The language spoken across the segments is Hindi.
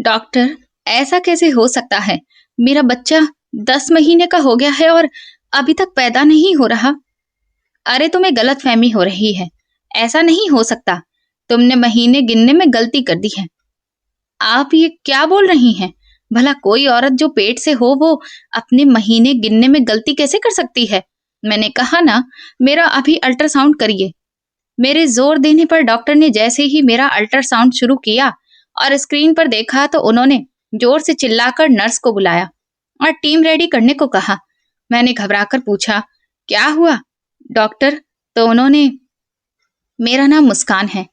डॉक्टर, ऐसा कैसे हो सकता है? मेरा बच्चा 10 महीने का हो गया है और अभी तक पैदा नहीं हो रहा। अरे तुम्हें गलतफहमी हो रही है। ऐसा नहीं हो सकता। तुमने महीने गिनने में गलती कर दी है। आप ये क्या बोल रही हैं? भला कोई औरत जो पेट से हो वो अपने महीने गिनने में गलती कैसे कर सकती है? मैंने कहा ना, मेरा अभी अल्ट्रासाउंड करिए। मेरे जोर देने पर डॉक्टर ने जैसे ही मेरा अल्ट्रासाउंड शुरू किया और स्क्रीन पर देखा तो उन्होंने जोर से चिल्लाकर नर्स को बुलाया और टीम रेडी करने को कहा। मैंने घबराकर पूछा, क्या हुआ डॉक्टर? तो उन्होंने, मेरा नाम मुस्कान है।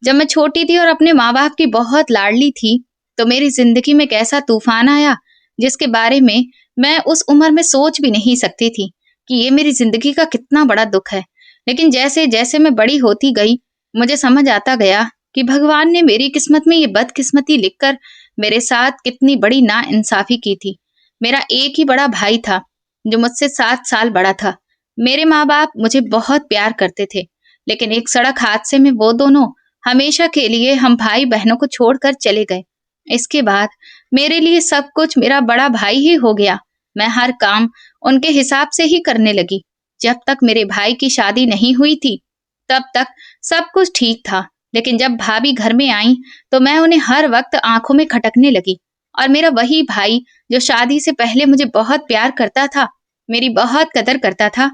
जब मैं छोटी थी और अपने माँ बाप की बहुत लाडली थी तो मेरी जिंदगी में एक ऐसा तूफान आया जिसके बारे में मैं उस उम्र में सोच भी नहीं सकती थी कि ये मेरी जिंदगी का कितना बड़ा दुख है। लेकिन जैसे जैसे मैं बड़ी होती गई मुझे समझ आता गया कि भगवान ने मेरी किस्मत में ये बदकिस्मती लिखकर मेरे साथ कितनी बड़ी नाइंसाफी की थी। मेरा एक ही बड़ा भाई था जो मुझसे 7 साल बड़ा था। मेरे माँ बाप मुझे बहुत प्यार करते थे, लेकिन एक सड़क हादसे में वो दोनों हमेशा के लिए हम भाई बहनों को छोड़कर चले गए। इसके बाद मेरे लिए सब कुछ मेरा बड़ा भाई ही हो गया। मैं हर काम उनके हिसाब से ही करने लगी। जब तक मेरे भाई की शादी नहीं हुई थी तब तक सब कुछ ठीक था, लेकिन जब भाभी घर में आई तो मैं उन्हें हर वक्त आंखों में खटकने लगी। और मेरा वही भाई जो शादी से पहले मुझे बहुत प्यार करता था, मेरी बहुत कदर करता था,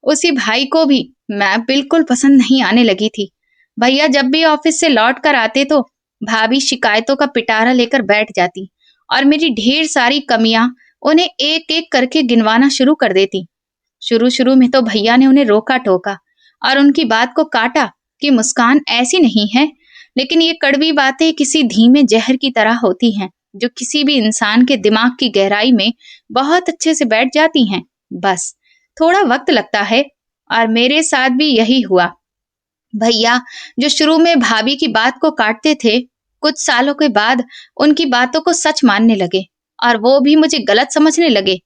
उसी भाई को भी मैं बिल्कुल पसंद नहीं आने लगी थी। भैया जब भी ऑफिस से लौट कर आते तो भाभी शिकायतों का पिटारा लेकर बैठ जाती और मेरी ढेर सारी कमियां उन्हें एक एक करके गिनवाना शुरू कर देती। शुरू शुरू में तो भैया ने उन्हें रोका टोका और उनकी बात को काटा कि मुस्कान ऐसी नहीं है, लेकिन ये कड़वी बातें किसी धीमे जहर की तरह होती हैं जो किसी भी इंसान के दिमाग की गहराई में बहुत अच्छे से बैठ जाती हैं। बस थोड़ा वक्त लगता है और मेरे साथ भी यही हुआ। भैया जो शुरू में भाभी की बात को काटते थे, कुछ सालों के बाद उनकी बातों को सच मानने लगे और वो भी मुझे गलत समझने लगे।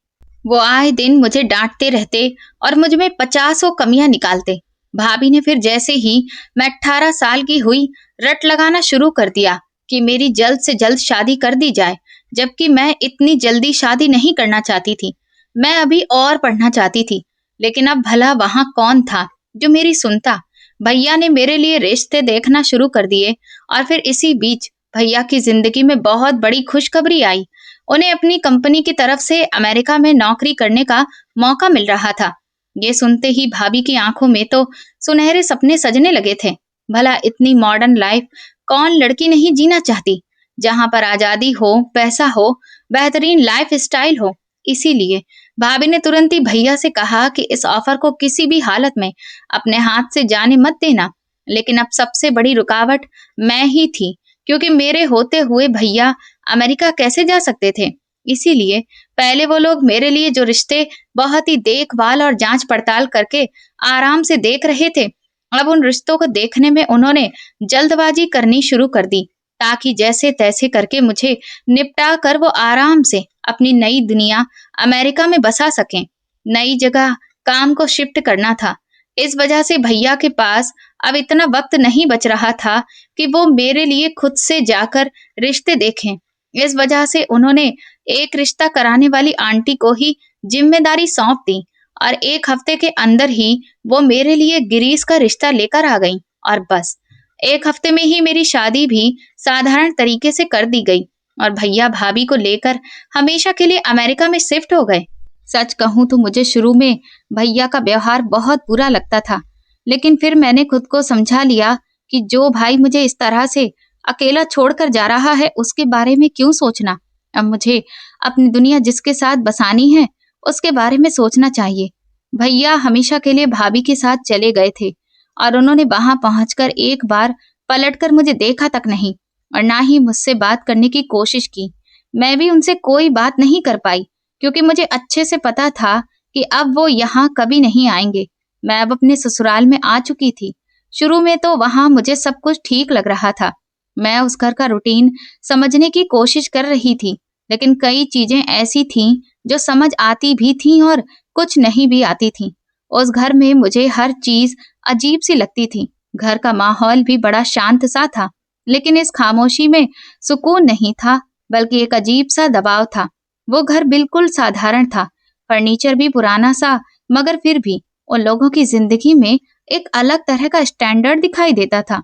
वो आए दिन मुझे डांटते रहते और मुझ में 50 कमियां निकालते। भाभी ने फिर जैसे ही मैं 18 साल की हुई रट लगाना शुरू कर दिया कि मेरी जल्द से जल्द शादी कर दी जाए, जबकि मैं इतनी जल्दी शादी नहीं करना चाहती थी। मैं अभी और पढ़ना चाहती थी, लेकिन अब भला वहां कौन था जो मेरी सुनता। भैया ने मेरे लिए रिश्ते देखना शुरू कर दिए और फिर इसी बीच भैया की जिंदगी में बहुत बड़ी खुशखबरी आई। उन्हें अपनी कंपनी की तरफ से अमेरिका में नौकरी करने का मौका मिल रहा था। ये सुनते ही भाभी की आंखों में तो सुनहरे सपने सजने लगे थे। भला इतनी मॉडर्न लाइफ कौन लड़की नहीं जीना चाहती, जहां पर आजादी हो, पैसा हो, बेहतरीन लाइफ स्टाइल हो। इसीलिए भाभी ने तुरंत ही भैया से कहा कि इस ऑफर को किसी भी हालत में अपने हाथ से जाने मत देना। लेकिन अब सबसे बड़ी रुकावट मैं ही थी, क्योंकि मेरे होते हुए भैया अमेरिका कैसे जा सकते थे। इसीलिए पहले वो लोग मेरे लिए जो रिश्ते बहुत ही देखभाल और जांच पड़ताल करके आराम से देख रहे थे, अब उन रिश्तों को देखने में उन्होंने जल्दबाजी करनी शुरू कर दी, ताकि जैसे तैसे करके मुझे निपटा कर वो आराम से अपनी नई दुनिया अमेरिका में बसा सकें। नई जगह काम को शिफ्ट करना था। इस वजह से भैया के पास अब इतना वक्त नहीं बच रहा था कि वो मेरे लिए खुद से जाकर रिश्ते देखें। इस वजह से उन्होंने एक रिश्ता कराने वाली आंटी को ही जिम्मेदारी सौंप दी और 1 हफ्ते के अंदर ही वो मेरे लिए गिरीश का रिश्ता लेकर आ गई। और बस 1 हफ्ते में ही मेरी शादी भी साधारण तरीके से कर दी गई और भैया भाभी को लेकर हमेशा के लिए अमेरिका में शिफ्ट हो गए। सच कहूं तो मुझे शुरू में भैया का व्यवहार बहुत बुरा लगता था, लेकिन फिर मैंने खुद को समझा लिया कि जो भाई मुझे इस तरह से अकेला छोड़कर जा रहा है उसके बारे में क्यों सोचना। अब मुझे अपनी दुनिया जिसके साथ बसानी है उसके बारे में सोचना चाहिए। भैया हमेशा के लिए भाभी के साथ चले गए थे और उन्होंने वहां पहुंचकर एक बार पलटकर मुझे देखा तक नहीं और ना ही मुझसे बात करने की कोशिश की। मैं भी उनसे कोई बात नहीं कर पाई, क्योंकि मुझे अच्छे से पता था कि अब वो यहाँ कभी नहीं आएंगे। मैं अब अपने ससुराल में आ चुकी थी। शुरू में तो वहां मुझे सब कुछ ठीक लग रहा था। मैं उस घर का रूटीन समझने की कोशिश कर रही थी, लेकिन कई चीजें ऐसी थीं जो समझ आती भी थीं और कुछ नहीं भी आती थीं। उस घर में मुझे हर चीज अजीब सी लगती थी। घर का माहौल भी बड़ा शांत सा था, लेकिन इस खामोशी में सुकून नहीं था। बल्कि एक अजीब सा दबाव था। वो घर बिल्कुल साधारण था, फर्नीचर भी पुराना सा, मगर फिर भी उन लोगों की जिंदगी में एक अलग तरह का स्टैंडर्ड दिखाई देता था।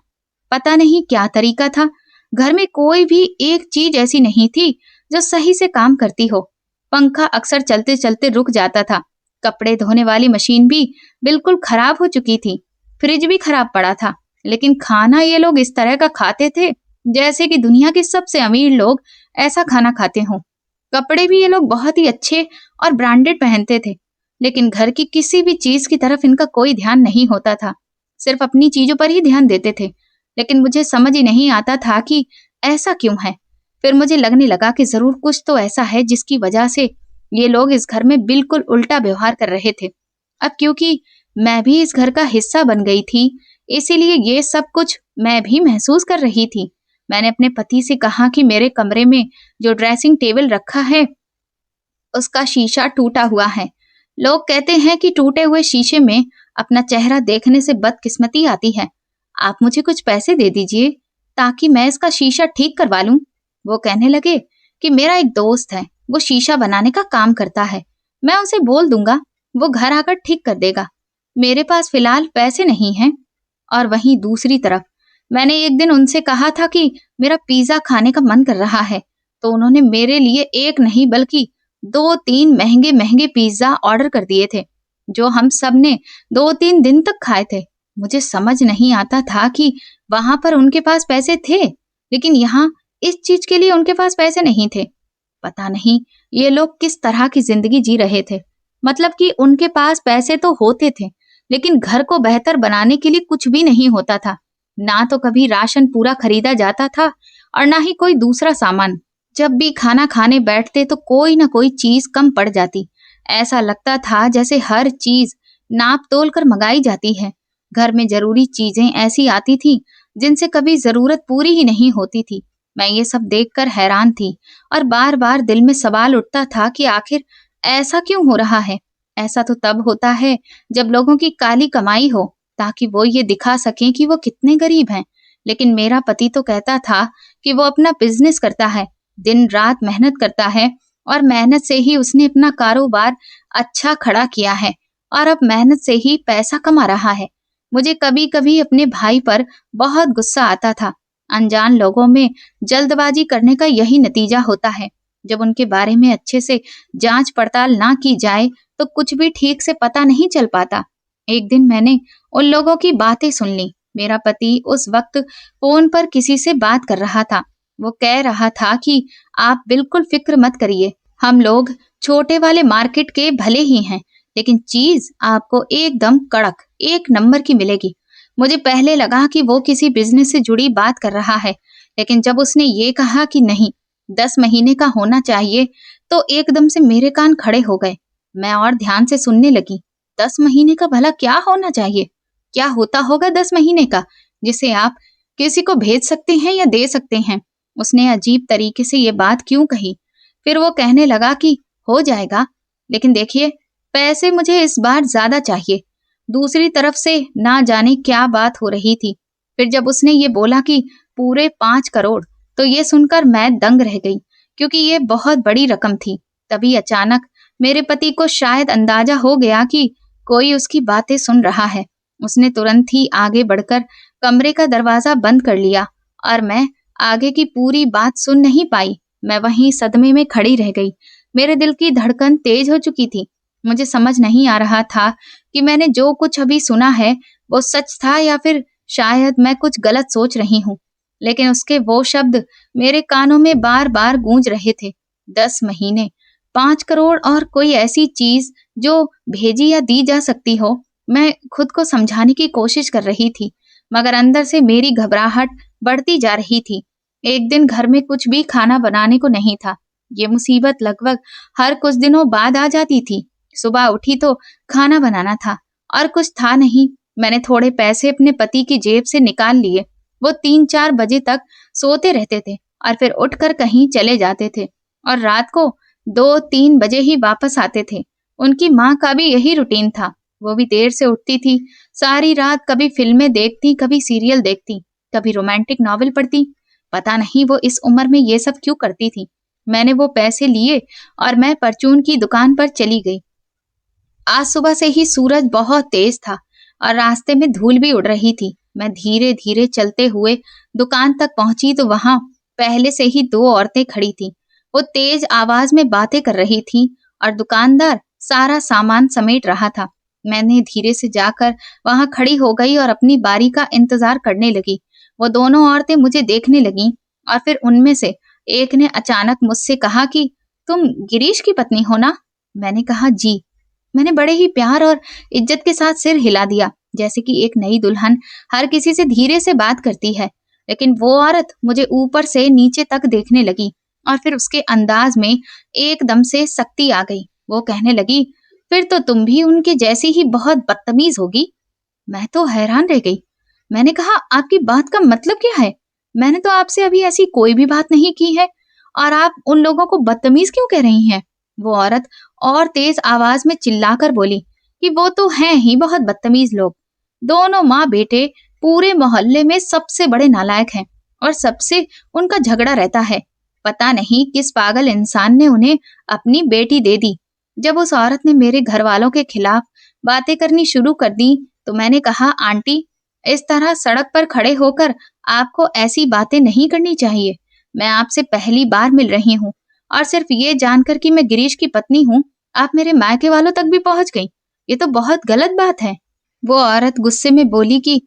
पता नहीं क्या तरीका था, घर में कोई भी एक चीज ऐसी नहीं थी जो सही से काम करती हो। पंखा अक्सर चलते चलते रुक जाता था, कपड़े धोने वाली मशीन भी बिल्कुल खराब हो चुकी थी, फ्रिज भी खराब पड़ा था। लेकिन खाना ये लोग इस तरह का खाते थे जैसे कि दुनिया के सबसे अमीर लोग ऐसा खाना खाते हों। कपड़े भी ये लोग बहुत ही अच्छे और ब्रांडेड पहनते थे, लेकिन घर की किसी भी चीज की तरफ इनका कोई ध्यान नहीं होता था, सिर्फ अपनी चीजों पर ही ध्यान देते थे। लेकिन मुझे समझ ही नहीं आता था कि ऐसा क्यों है। फिर मुझे लगने लगा कि जरूर कुछ तो ऐसा है जिसकी वजह से ये लोग इस घर में बिल्कुल उल्टा व्यवहार कर रहे थे। अब क्योंकि मैं भी इस घर का हिस्सा बन गई थी, इसीलिए ये सब कुछ मैं भी महसूस कर रही थी। मैंने अपने पति से कहा कि मेरे कमरे में जो ड्रेसिंग टेबल रखा है उसका शीशा टूटा हुआ है। लोग कहते हैं कि टूटे हुए शीशे में अपना चेहरा देखने से बदकिस्मती आती है। आप मुझे कुछ पैसे दे दीजिए ताकि मैं इसका शीशा ठीक करवा लूं। वो कहने लगे कि मेरा एक दोस्त है, वो शीशा बनाने का काम करता है, मैं उसे बोल दूंगा, वो घर आकर ठीक कर देगा। मेरे पास फिलहाल पैसे नहीं हैं। और वहीं दूसरी तरफ मैंने एक दिन उनसे कहा था कि मेरा पिज्जा खाने का मन कर रहा है, तो उन्होंने मेरे लिए एक नहीं बल्कि 2-3 महंगे महंगे पिज्जा ऑर्डर कर दिए थे, जो हम सब ने 2-3 दिन तक खाए थे। मुझे समझ नहीं आता था कि वहां पर उनके पास पैसे थे, लेकिन यहाँ इस चीज के लिए उनके पास पैसे नहीं थे। पता नहीं ये लोग किस तरह की जिंदगी जी रहे थे। मतलब कि उनके पास पैसे तो होते थे, लेकिन घर को बेहतर बनाने के लिए कुछ भी नहीं होता था। ना तो कभी राशन पूरा खरीदा जाता था और ना ही कोई दूसरा सामान। जब भी खाना खाने बैठते तो कोई ना कोई चीज कम पड़ जाती। ऐसा लगता था जैसे हर चीज नाप तोल कर मंगाई जाती है। घर में जरूरी चीजें ऐसी आती थी जिनसे कभी जरूरत पूरी ही नहीं होती थी। मैं ये सब देखकर हैरान थी और बार बार दिल में सवाल उठता था कि आखिर ऐसा क्यों हो रहा है। ऐसा तो तब होता है जब लोगों की काली कमाई हो, ताकि वो ये दिखा सकें कि वो कितने गरीब हैं। लेकिन मेरा पति तो कहता था कि वो अपना बिजनेस करता है, दिन रात मेहनत करता है और मेहनत से ही उसने अपना कारोबार अच्छा खड़ा किया है और अब मेहनत से ही पैसा कमा रहा है। मुझे कभी कभी अपने भाई पर बहुत गुस्सा आता था। अनजान लोगों में जल्दबाजी करने का यही नतीजा होता है। जब उनके बारे में अच्छे से जांच पड़ताल ना की जाए तो कुछ भी ठीक से पता नहीं चल पाता। एक दिन मैंने उन लोगों की बातें सुन ली। मेरा पति उस वक्त फोन पर किसी से बात कर रहा था। वो कह रहा था कि आप बिल्कुल फिक्र मत करिए, हम लोग छोटे वाले मार्केट के भले ही हैं, लेकिन चीज आपको एकदम कड़क एक नंबर की मिलेगी। मुझे पहले लगा कि वो किसी बिजनेस से जुड़ी बात कर रहा है, लेकिन जब उसने ये कहा कि नहीं, 10 महीने का होना चाहिए, तो एकदम से मेरे कान खड़े हो गए। मैं और ध्यान से सुनने लगी। 10 महीने का भला क्या होना चाहिए? क्या होता होगा 10 महीने का, जिसे आप किसी को भेज सकते हैं या दे सकते हैं? उसने अजीब तरीके से ये बात क्यों कही? फिर वो कहने लगा कि हो जाएगा, लेकिन देखिए, पैसे मुझे इस बार ज्यादा चाहिए। दूसरी तरफ से ना जाने क्या बात हो रही थी। फिर जब उसने ये बोला कि पूरे 5 करोड़, तो ये सुनकर मैं दंग रह गई, क्योंकि ये बहुत बड़ी रकम थी। तभी अचानक मेरे पति को शायद अंदाजा हो गया कि कोई उसकी बातें सुन रहा है। उसने तुरंत ही आगे बढ़कर कमरे का दरवाजा बंद कर लिया और मैं आगे की पूरी बात सुन नहीं पाई। मैं वहीं सदमे में खड़ी रह गई। मेरे दिल की धड़कन तेज हो चुकी थी। मुझे समझ नहीं आ रहा था कि मैंने जो कुछ अभी सुना है वो सच था या फिर शायद मैं कुछ गलत सोच रही हूँ। लेकिन उसके वो शब्द मेरे कानों में बार बार गूंज रहे थे। 10 महीने, 5 करोड़ और कोई ऐसी चीज जो भेजी या दी जा सकती हो। मैं खुद को समझाने की कोशिश कर रही थी, मगर अंदर से मेरी घबराहट बढ़ती जा रही थी। एक दिन घर में कुछ भी खाना बनाने को नहीं था। ये मुसीबत लगभग हर कुछ दिनों बाद आ जाती थी। सुबह उठी तो खाना बनाना था और कुछ था नहीं। मैंने थोड़े पैसे अपने पति की जेब से निकाल लिए। वो 3-4 बजे तक सोते रहते थे और फिर उठकर कहीं चले जाते थे और रात को 2-3 बजे ही वापस आते थे। उनकी माँ का भी यही रूटीन था। वो भी देर से उठती थी। सारी रात कभी फिल्में देखती, कभी सीरियल देखती, कभी रोमांटिक नॉवेल पढ़ती। पता नहीं वो इस उम्र में ये सब क्यों करती थी। मैंने वो पैसे लिए और मैं परचून की दुकान पर चली गई। आज सुबह से ही सूरज बहुत तेज था और रास्ते में धूल भी उड़ रही थी। मैं धीरे धीरे चलते हुए दुकान तक पहुंची तो वहां पहले से ही दो औरतें खड़ी थीं। वो तेज आवाज में बातें कर रही थीं और दुकानदार सारा सामान समेट रहा था। मैंने धीरे से जाकर वहां खड़ी हो गई और अपनी बारी का इंतजार करने लगी। वो दोनों औरतें मुझे देखने लगीं और फिर उनमें से एक ने अचानक मुझसे कहा कि तुम गिरीश की पत्नी हो ना? मैंने कहा जी। मैंने बड़े ही प्यार और इज्जत के साथ सिर हिला दिया, जैसे कि एक नई दुल्हन हर किसी से धीरे से बात करती है। लेकिन वो औरत मुझे ऊपर से नीचे तक देखने लगी और फिर उसके अंदाज में एकदम से सख्ती आ गई। वो कहने लगी, फिर तो तुम भी उनके जैसी ही बहुत बदतमीज होगी। मैं तो हैरान रह गई। मैंने कहा, आपकी बात का मतलब क्या है? मैंने तो आपसे अभी ऐसी कोई भी बात नहीं की है और आप उन लोगों को बदतमीज क्यों कह रही हैं? वो औरत और तेज आवाज में चिल्लाकर बोली कि वो तो हैं ही बहुत बदतमीज लोग। दोनों माँ बेटे पूरे मोहल्ले में सबसे बड़े नालायक हैं और सबसे उनका झगड़ा रहता है। पता नहीं किस पागल इंसान ने उन्हें अपनी बेटी दे दी। जब उस औरत ने मेरे घर वालों के खिलाफ बातें करनी शुरू कर दी तो मैंने कहा, आंटी, इस तरह सड़क पर खड़े होकर आपको ऐसी बातें नहीं करनी चाहिए। मैं आपसे पहली बार मिल रही हूँ और सिर्फ ये जानकर कि मैं गिरीश की पत्नी हूँ, आप मेरे मायके वालों तक भी पहुंच गई। ये तो बहुत गलत बात है। वो औरत गुस्से में बोली कि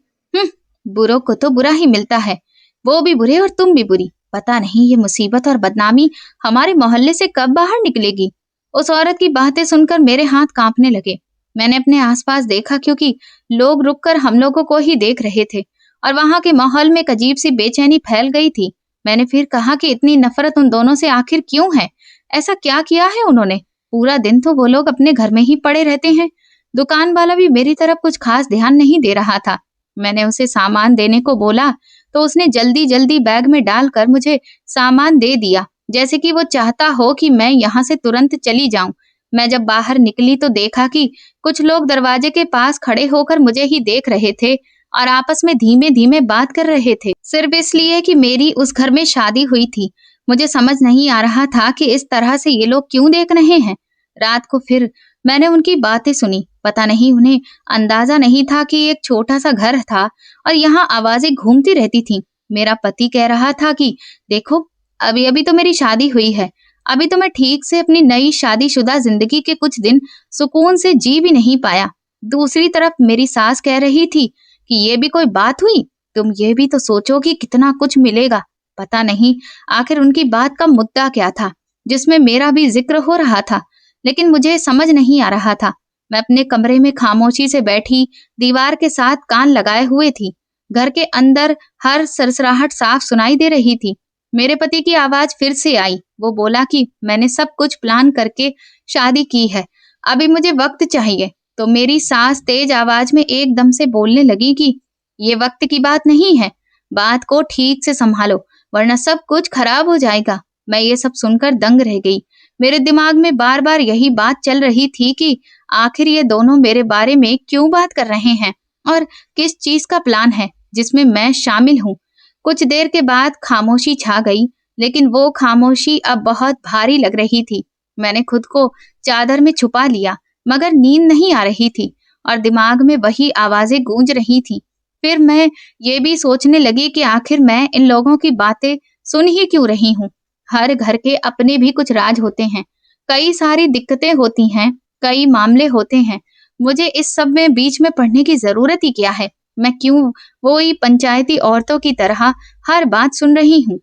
बुरों को तो बुरा ही मिलता है, वो भी बुरे और तुम भी बुरी। पता नहीं ये मुसीबत और बदनामी हमारे मोहल्ले से कब बाहर निकलेगी। उस औरत की बातें सुनकर मेरे हाथ कांपने लगे। मैंने अपने आसपास देखा क्योंकि लोग रुककर हम लोगों को ही देख रहे थे और वहां के माहौल में एक अजीब सी बेचैनी फैल गई थी। मैंने फिर कहा कि इतनी नफरत उन दोनों से आखिर क्यों है? ऐसा क्या किया है उन्होंने? पूरा दिन तो वो लोग अपने घर में ही पड़े रहते हैं। दुकान वाला भी मेरी तरफ कुछ खास ध्यान नहीं दे रहा था। मैंने उसे सामान देने को बोला तो उसने जल्दी जल्दी बैग में डालकर मुझे सामान दे दिया, जैसे कि वो चाहता हो कि मैं यहाँ से तुरंत चली जाऊं। मैं जब बाहर निकली तो देखा कि कुछ लोग दरवाजे के पास खड़े होकर मुझे ही देख रहे थे और आपस में धीमे धीमे बात कर रहे थे, सिर्फ इसलिए कि मेरी उस घर में शादी हुई थी। मुझे समझ नहीं आ रहा था कि इस तरह से ये लोग क्यों देख रहे हैं। रात को फिर मैंने उनकी बातें सुनी। पता नहीं उन्हें अंदाजा नहीं था कि एक छोटा सा घर था और यहाँ आवाजें घूमती रहती थीं। मेरा पति कह रहा था कि देखो, अभी अभी तो मेरी शादी हुई है, अभी तो मैं ठीक से अपनी नई शादीशुदा जिंदगी के कुछ दिन सुकून से जी भी नहीं पाया। दूसरी तरफ मेरी सास कह रही थी कि ये भी कोई बात हुई, तुम ये भी तो सोचो कि कितना कुछ मिलेगा। पता नहीं आखिर उनकी बात का मुद्दा क्या था जिसमें मेरा भी जिक्र हो रहा था, लेकिन मुझे समझ नहीं आ रहा था। मैं अपने कमरे में खामोशी से बैठी दीवार के साथ कान लगाए हुए थी। घर के अंदर हर सरसराहट साफ सुनाई दे रही थी। मेरे पति की आवाज फिर से आई। वो बोला कि मैंने सब कुछ प्लान करके शादी की है, अभी मुझे वक्त चाहिए। तो मेरी सास तेज आवाज में एकदम से बोलने लगी कि ये वक्त की बात नहीं है, बात को ठीक से संभालो वरना सब कुछ खराब हो जाएगा। मैं ये सब सुनकर दंग रह गई। मेरे दिमाग में बार बार यही बात चल रही थी कि आखिर ये दोनों मेरे बारे में क्यों बात कर रहे हैं और किस चीज का प्लान है जिसमें मैं शामिल हूँ। कुछ देर के बाद खामोशी छा गई, लेकिन वो खामोशी अब बहुत भारी लग रही थी। मैंने खुद को चादर में छुपा लिया, मगर नींद नहीं आ रही थी और दिमाग में वही आवाजें गूंज रही थी। फिर मैं ये भी सोचने लगी कि आखिर मैं इन लोगों की बातें सुन ही क्यों रही हूँ। हर घर के अपने भी कुछ राज होते हैं, कई सारी दिक्कतें होती हैं, कई मामले होते हैं। मुझे इस सब में बीच में पढ़ने की जरूरत ही क्या है? मैं क्यों वही पंचायती औरतों की तरह हर बात सुन रही हूँ?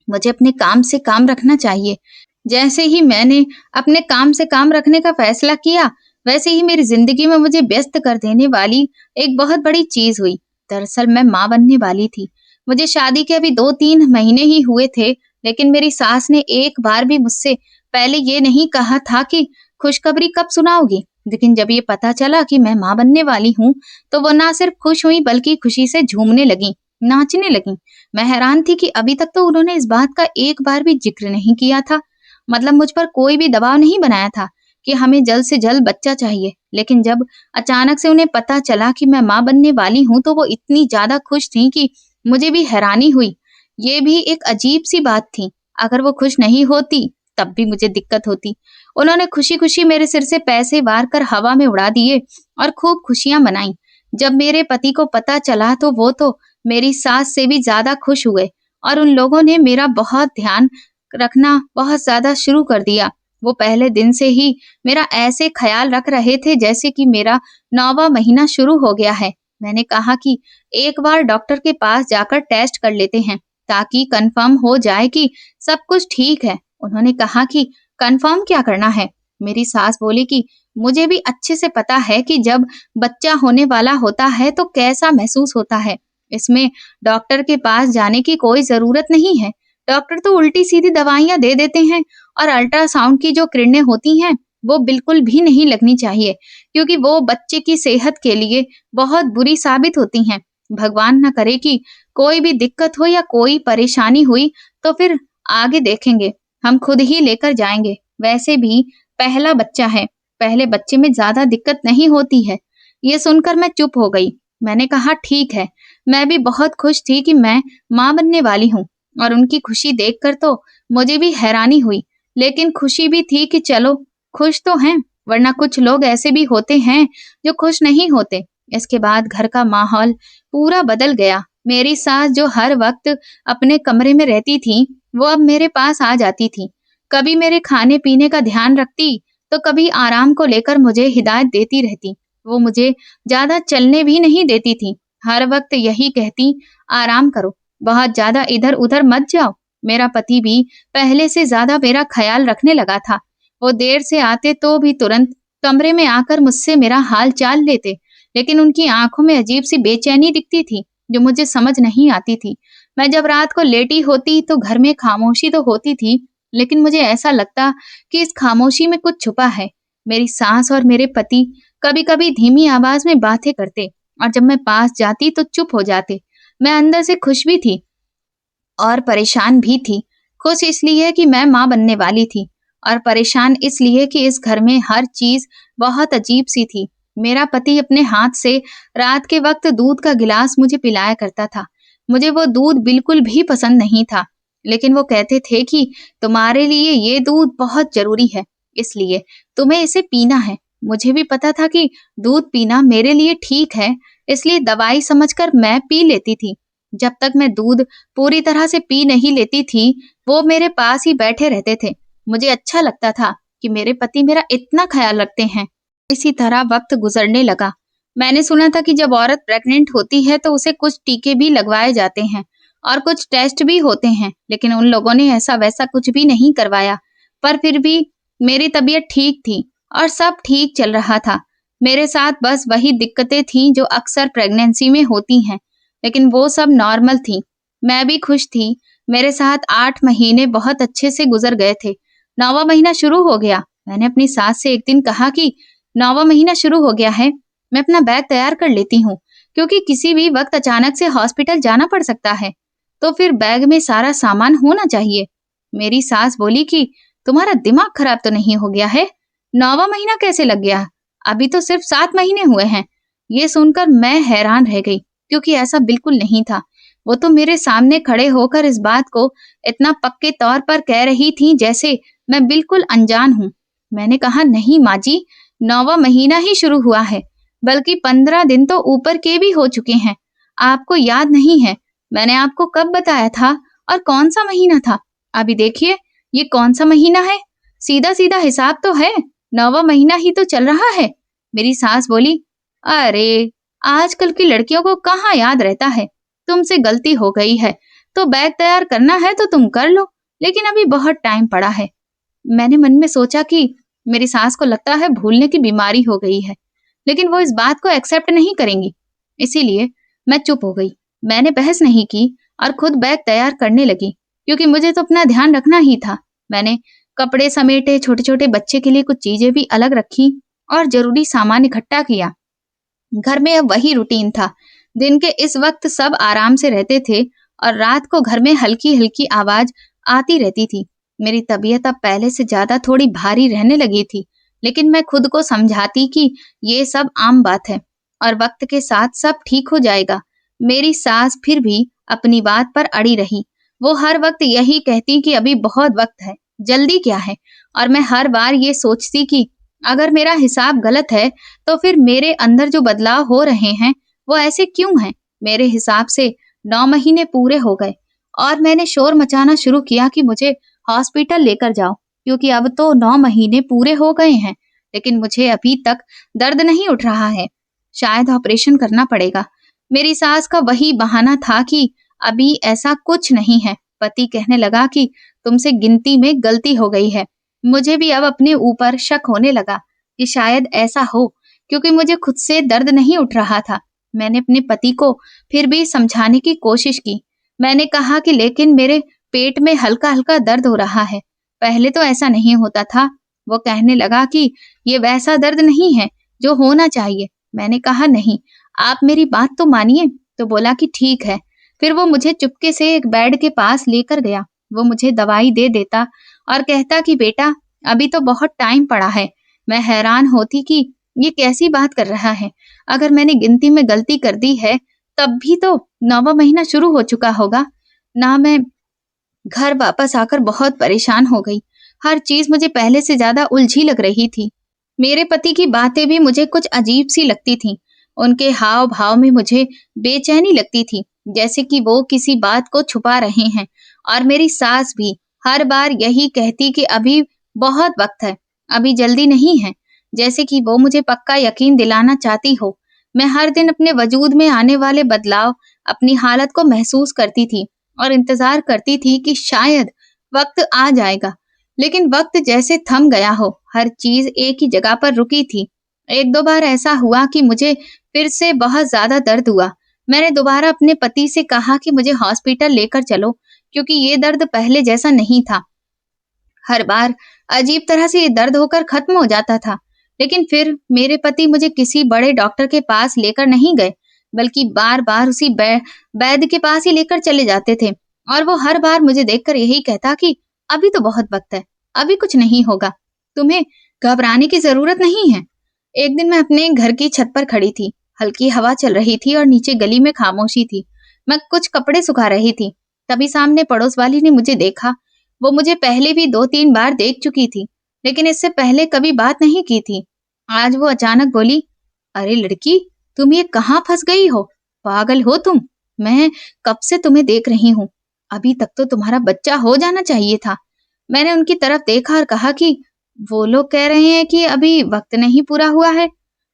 मुझे अपने काम से काम रखना चाहिए। जैसे ही मैंने अपने काम से काम रखने का फैसला किया, वैसे ही मेरी जिंदगी में मुझे व्यस्त कर देने वाली एक बहुत बड़ी चीज हुई। दरअसल मैं माँ बनने वाली थी। मुझे शादी के अभी 2-3 महीने ही हुए थे, लेकिन मेरी सास ने एक बार भी मुझसे पहले ये नहीं कहा था कि खुशखबरी कब सुनाओगी। लेकिन जब ये पता चला कि मैं माँ बनने वाली हूँ, तो वो ना सिर्फ खुश हुई बल्कि खुशी से झूमने लगी, नाचने लगी। मैं हैरान थी कि अभी तक तो उन्होंने इस बात का एक बार भी जिक्र नहीं किया था। मतलब मुझ पर कोई भी दबाव नहीं बनाया था कि हमें जल्द से जल्द बच्चा चाहिए। लेकिन जब अचानक से उन्हें पता चला कि मैं माँ बनने वाली हूँ, तो वो इतनी ज्यादा खुश थी कि मुझे भी हैरानी हुई। ये भी एक अजीब सी बात थी। अगर वो खुश नहीं होती तब भी मुझे दिक्कत होती। उन्होंने खुशी खुशी मेरे सिर से पैसे वार कर हवा में उड़ा दिए और खूब खुशियां मनाई। जब मेरे पति को पता चला तो वो तो मेरी सास से भी ज्यादा खुश हुए और उन लोगों ने मेरा बहुत ध्यान रखना बहुत ज्यादा शुरू कर दिया। वो पहले दिन से ही मेरा ऐसे ख्याल रख रहे थे जैसे कि मेरा 9वां महीना शुरू हो गया है। मैंने कहा कि एक बार डॉक्टर के पास जाकर टेस्ट कर लेते हैं ताकि कंफर्म हो जाए कि सब कुछ ठीक है। उन्होंने कहा कि कंफर्म क्या करना है? मेरी सास बोली कि मुझे भी अच्छे से पता है कि जब बच्चा होने वाला होता है तो कैसा महसूस होता है। इसमें डॉक्टर के पास जाने की कोई जरूरत नहीं है। डॉक्टर तो उल्टी सीधी दवाइयां दे देते हैं और अल्ट्रासाउंड की जो किरणें होती हैं वो बिल्कुल भी नहीं लगनी चाहिए क्योंकि वो बच्चे की सेहत के लिए बहुत बुरी साबित होती हैं। भगवान न करे कि कोई भी दिक्कत हो या कोई परेशानी हुई तो फिर आगे देखेंगे, हम खुद ही लेकर जाएंगे। वैसे भी पहला बच्चा है, पहले बच्चे में ज्यादा दिक्कत नहीं होती है। ये सुनकर मैं चुप हो गई। मैंने कहा ठीक है। मैं भी बहुत खुश थी कि मैं माँ बनने वाली हूँ और उनकी खुशी देखकर तो मुझे भी हैरानी हुई, लेकिन खुशी भी थी कि चलो खुश तो हैं, वरना कुछ लोग ऐसे भी होते हैं जो खुश नहीं होते। इसके बाद घर का माहौल पूरा बदल गया। मेरी सास जो हर वक्त अपने कमरे में रहती थी वो अब मेरे पास आ जाती थी। कभी मेरे खाने पीने का ध्यान रखती तो कभी आराम को लेकर मुझे हिदायत देती रहती। वो मुझे ज्यादा चलने भी नहीं देती थी। हर वक्त यही कहती, आराम करो, बहुत ज्यादा इधर उधर मत जाओ। मेरा पति भी पहले से ज्यादा मेरा ख्याल रखने लगा था। वो देर से आते तो भी तुरंत कमरे में आकर मुझसे मेरा हाल चाल लेते, लेकिन उनकी आंखों में अजीब सी बेचैनी दिखती थी जो मुझे समझ नहीं आती थी। मैं जब रात को लेटी होती तो घर में खामोशी तो होती थी, लेकिन मुझे ऐसा लगता कि इस खामोशी में कुछ छुपा है। मेरी सास और मेरे पति कभी कभी धीमी आवाज में बातें करते और जब मैं पास जाती तो चुप हो जाते। मैं अंदर से खुश भी थी और परेशान भी थी। खुश इसलिए कि मैं माँ बनने वाली थी और परेशान इसलिए कि इस घर में हर चीज बहुत अजीब सी थी। मेरा पति अपने हाथ से रात के वक्त दूध का गिलास मुझे पिलाया करता था। मुझे वो दूध बिल्कुल भी पसंद नहीं था, लेकिन वो कहते थे कि तुम्हारे लिए ये दूध बहुत जरूरी है, इसलिए तुम्हें इसे पीना है। मुझे भी पता था कि दूध पीना मेरे लिए ठीक है, इसलिए दवाई समझकर मैं पी लेती थी। जब तक मैं दूध पूरी तरह से पी नहीं लेती थी, वो मेरे पास ही बैठे रहते थे। मुझे अच्छा लगता था कि मेरे पति मेरा इतना ख्याल रखते हैं। इसी तरह वक्त गुजरने लगा। मैंने सुना था कि जब औरत प्रेग्नेंट होती है तो उसे कुछ टीके भी लगवाए जाते हैं और कुछ टेस्ट भी होते हैं, लेकिन उन लोगों ने ऐसा वैसा कुछ भी नहीं करवाया। पर फिर भी मेरी तबीयत ठीक थी और सब ठीक चल रहा था। मेरे साथ बस वही दिक्कतें थीं जो अक्सर प्रेगनेंसी में होती हैं, लेकिन वो सब नॉर्मल थी। मैं भी खुश थी। मेरे साथ 8 महीने बहुत अच्छे से गुजर गए थे। 9वां महीना शुरू हो गया। मैंने अपनी सास से एक दिन कहा कि 9वां महीना शुरू हो गया है, मैं अपना बैग तैयार कर लेती हूँ, क्योंकि किसी भी वक्त अचानक से हॉस्पिटल जाना पड़ सकता है, तो फिर बैग में सारा सामान होना चाहिए। मेरी सास बोली कि तुम्हारा दिमाग खराब तो नहीं हो गया है? 9वां महीना कैसे लग गया? अभी तो सिर्फ 7 महीने हुए हैं। ये सुनकर मैं हैरान रह गई, क्योंकि ऐसा बिल्कुल नहीं था। वो तो मेरे सामने खड़े होकर इस बात को इतना पक्के तौर पर कह रही थी जैसे मैं बिल्कुल अनजान हूँ। मैंने कहा, नहीं माँ जी, 9वां महीना ही शुरू हुआ है, बल्कि 15 दिन तो ऊपर के भी हो चुके हैं। आपको याद नहीं है मैंने आपको कब बताया था और कौन सा महीना था? अभी देखिए, ये कौन सा महीना है? सीधा सीधा हिसाब तो है, 9वां महीना ही तो चल रहा है। मेरी सास बोली, अरे आजकल की लड़कियों को कहाँ याद रहता है, तुमसे गलती हो गई है, तो बैग तैयार करना है तो तुम कर लो, लेकिन अभी बहुत टाइम पड़ा है। मैंने मन में सोचा कि मेरी सास को लगता है भूलने की बीमारी हो गई है, लेकिन वो इस बात को एक्सेप्ट नहीं करेंगी, इसीलिए मैं चुप हो गई। मैंने बहस नहीं की और खुद बैग तैयार करने लगी, क्योंकि मुझे तो अपना ध्यान रखना ही था। मैंने कपड़े समेटे, छोटे छोटे बच्चे के लिए कुछ चीजें भी अलग रखी और जरूरी सामान इकट्ठा किया। घर में अब वही रूटीन था। दिन के इस वक्त सब आराम से रहते थे और रात को घर में हल्की हल्की आवाज आती रहती थी। मेरी तबीयत अब पहले से ज्यादा थोड़ी भारी रहने लगी थी, लेकिन मैं खुद को समझाती कि ये सब आम बात है और वक्त के साथ सब ठीक हो जाएगा। मेरी सास फिर भी अपनी बात पर अड़ी रही। वो हर वक्त यही कहती कि अभी बहुत वक्त है, जल्दी क्या है। और मैं हर बार ये सोचती कि अगर मेरा हिसाब गलत है तो फिर मेरे अंदर जो बदलाव हो रहे हैं वो ऐसे क्यों हैं। मेरे हिसाब से 9 महीने पूरे हो गए और मैंने शोर मचाना शुरू किया कि मुझे हॉस्पिटल लेकर जाओ, क्योंकि अब तो 9 महीने पूरे हो गए हैं, लेकिन मुझे अभी तक दर्द नहीं उठ रहा है। शायद ऑपरेशन करना पड़ेगा। मेरी सास का वही बहाना था कि अभी ऐसा कुछ नहीं है। पति कहने लगा कि तुमसे गिनती में गलती हो गई है। मुझे भी अब अपने ऊपर शक होने लगा कि शायद ऐसा हो, क्योंकि मुझे खुद से दर्द नहीं उठ रहा था। मैंने अपने पति को फिर भी समझाने की कोशिश की। मैंने कहा कि लेकिन मेरे पेट में हल्का हल्का दर्द हो रहा है, पहले तो ऐसा नहीं होता था। वो कहने लगा कि ये वैसा दर्द नहीं है जो होना चाहिए। मैंने कहा नहीं, आप मेरी बात तो मानिए। तो बोला कि ठीक है। फिर वो मुझे चुपके से एक बेड के पास लेकर गया। वो मुझे दवाई दे देता और कहता कि बेटा, अभी तो बहुत टाइम पड़ा है। मैं हैरान होती कि ये कैसी बात कर रहा है। अगर मैंने गिनती में गलती कर दी है तब भी तो 9वां महीना शुरू हो चुका होगा ना। मैं घर वापस आकर बहुत परेशान हो गई। हर चीज मुझे पहले से ज्यादा उलझी लग रही थी। मेरे पति की बातें भी मुझे कुछ अजीब सी लगती थी। उनके हाव भाव में मुझे बेचैनी लगती थी, जैसे कि वो किसी बात को छुपा रहे हैं। और मेरी सास भी हर बार यही कहती कि अभी बहुत वक्त है, अभी जल्दी नहीं है, जैसे कि वो मुझे पक्का यकीन दिलाना चाहती हो। मैं हर दिन अपने वजूद में आने वाले बदलाव, अपनी हालत को महसूस करती थी और इंतजार करती थी कि शायद वक्त आ जाएगा। लेकिन वक्त जैसे थम गया हो, हर चीज एक ही जगह पर रुकी थी। एक दो बार ऐसा हुआ कि मुझे फिर से बहुत ज्यादा दर्द हुआ। मैंने दोबारा अपने पति से कहा कि मुझे हॉस्पिटल लेकर चलो, क्योंकि ये दर्द पहले जैसा नहीं था। हर बार अजीब तरह से ये दर्द होकर खत्म हो जाता था। लेकिन फिर मेरे पति मुझे किसी बड़े डॉक्टर के पास लेकर नहीं गए, बल्कि बार बार उसी वैद्य के पास ही लेकर चले जाते थे। और वो हर बार मुझे देखकर यही कहता कि अभी तो बहुत वक्त है, अभी कुछ नहीं होगा, तुम्हें घबराने की जरूरत नहीं है। एक दिन मैं अपने घर की छत पर खड़ी थी। हल्की हवा चल रही थी और नीचे गली में खामोशी थी। मैं कुछ कपड़े सुखा रही थी। तभी सामने पड़ोस वाली ने मुझे देखा। वो मुझे पहले भी 2-3 बार देख चुकी थी, लेकिन इससे पहले कभी बात नहीं की थी। आज वो अचानक बोली, अरे लड़की, तुम ये कहाँ फंस गई हो? पागल हो तुम? मैं कब से तुम्हें देख रही हूँ। अभी तक तो तुम्हारा बच्चा हो जाना चाहिए था। मैंने उनकी तरफ देखा और कहा कि वो लोग कह रहे हैं कि अभी वक्त नहीं पूरा हुआ है।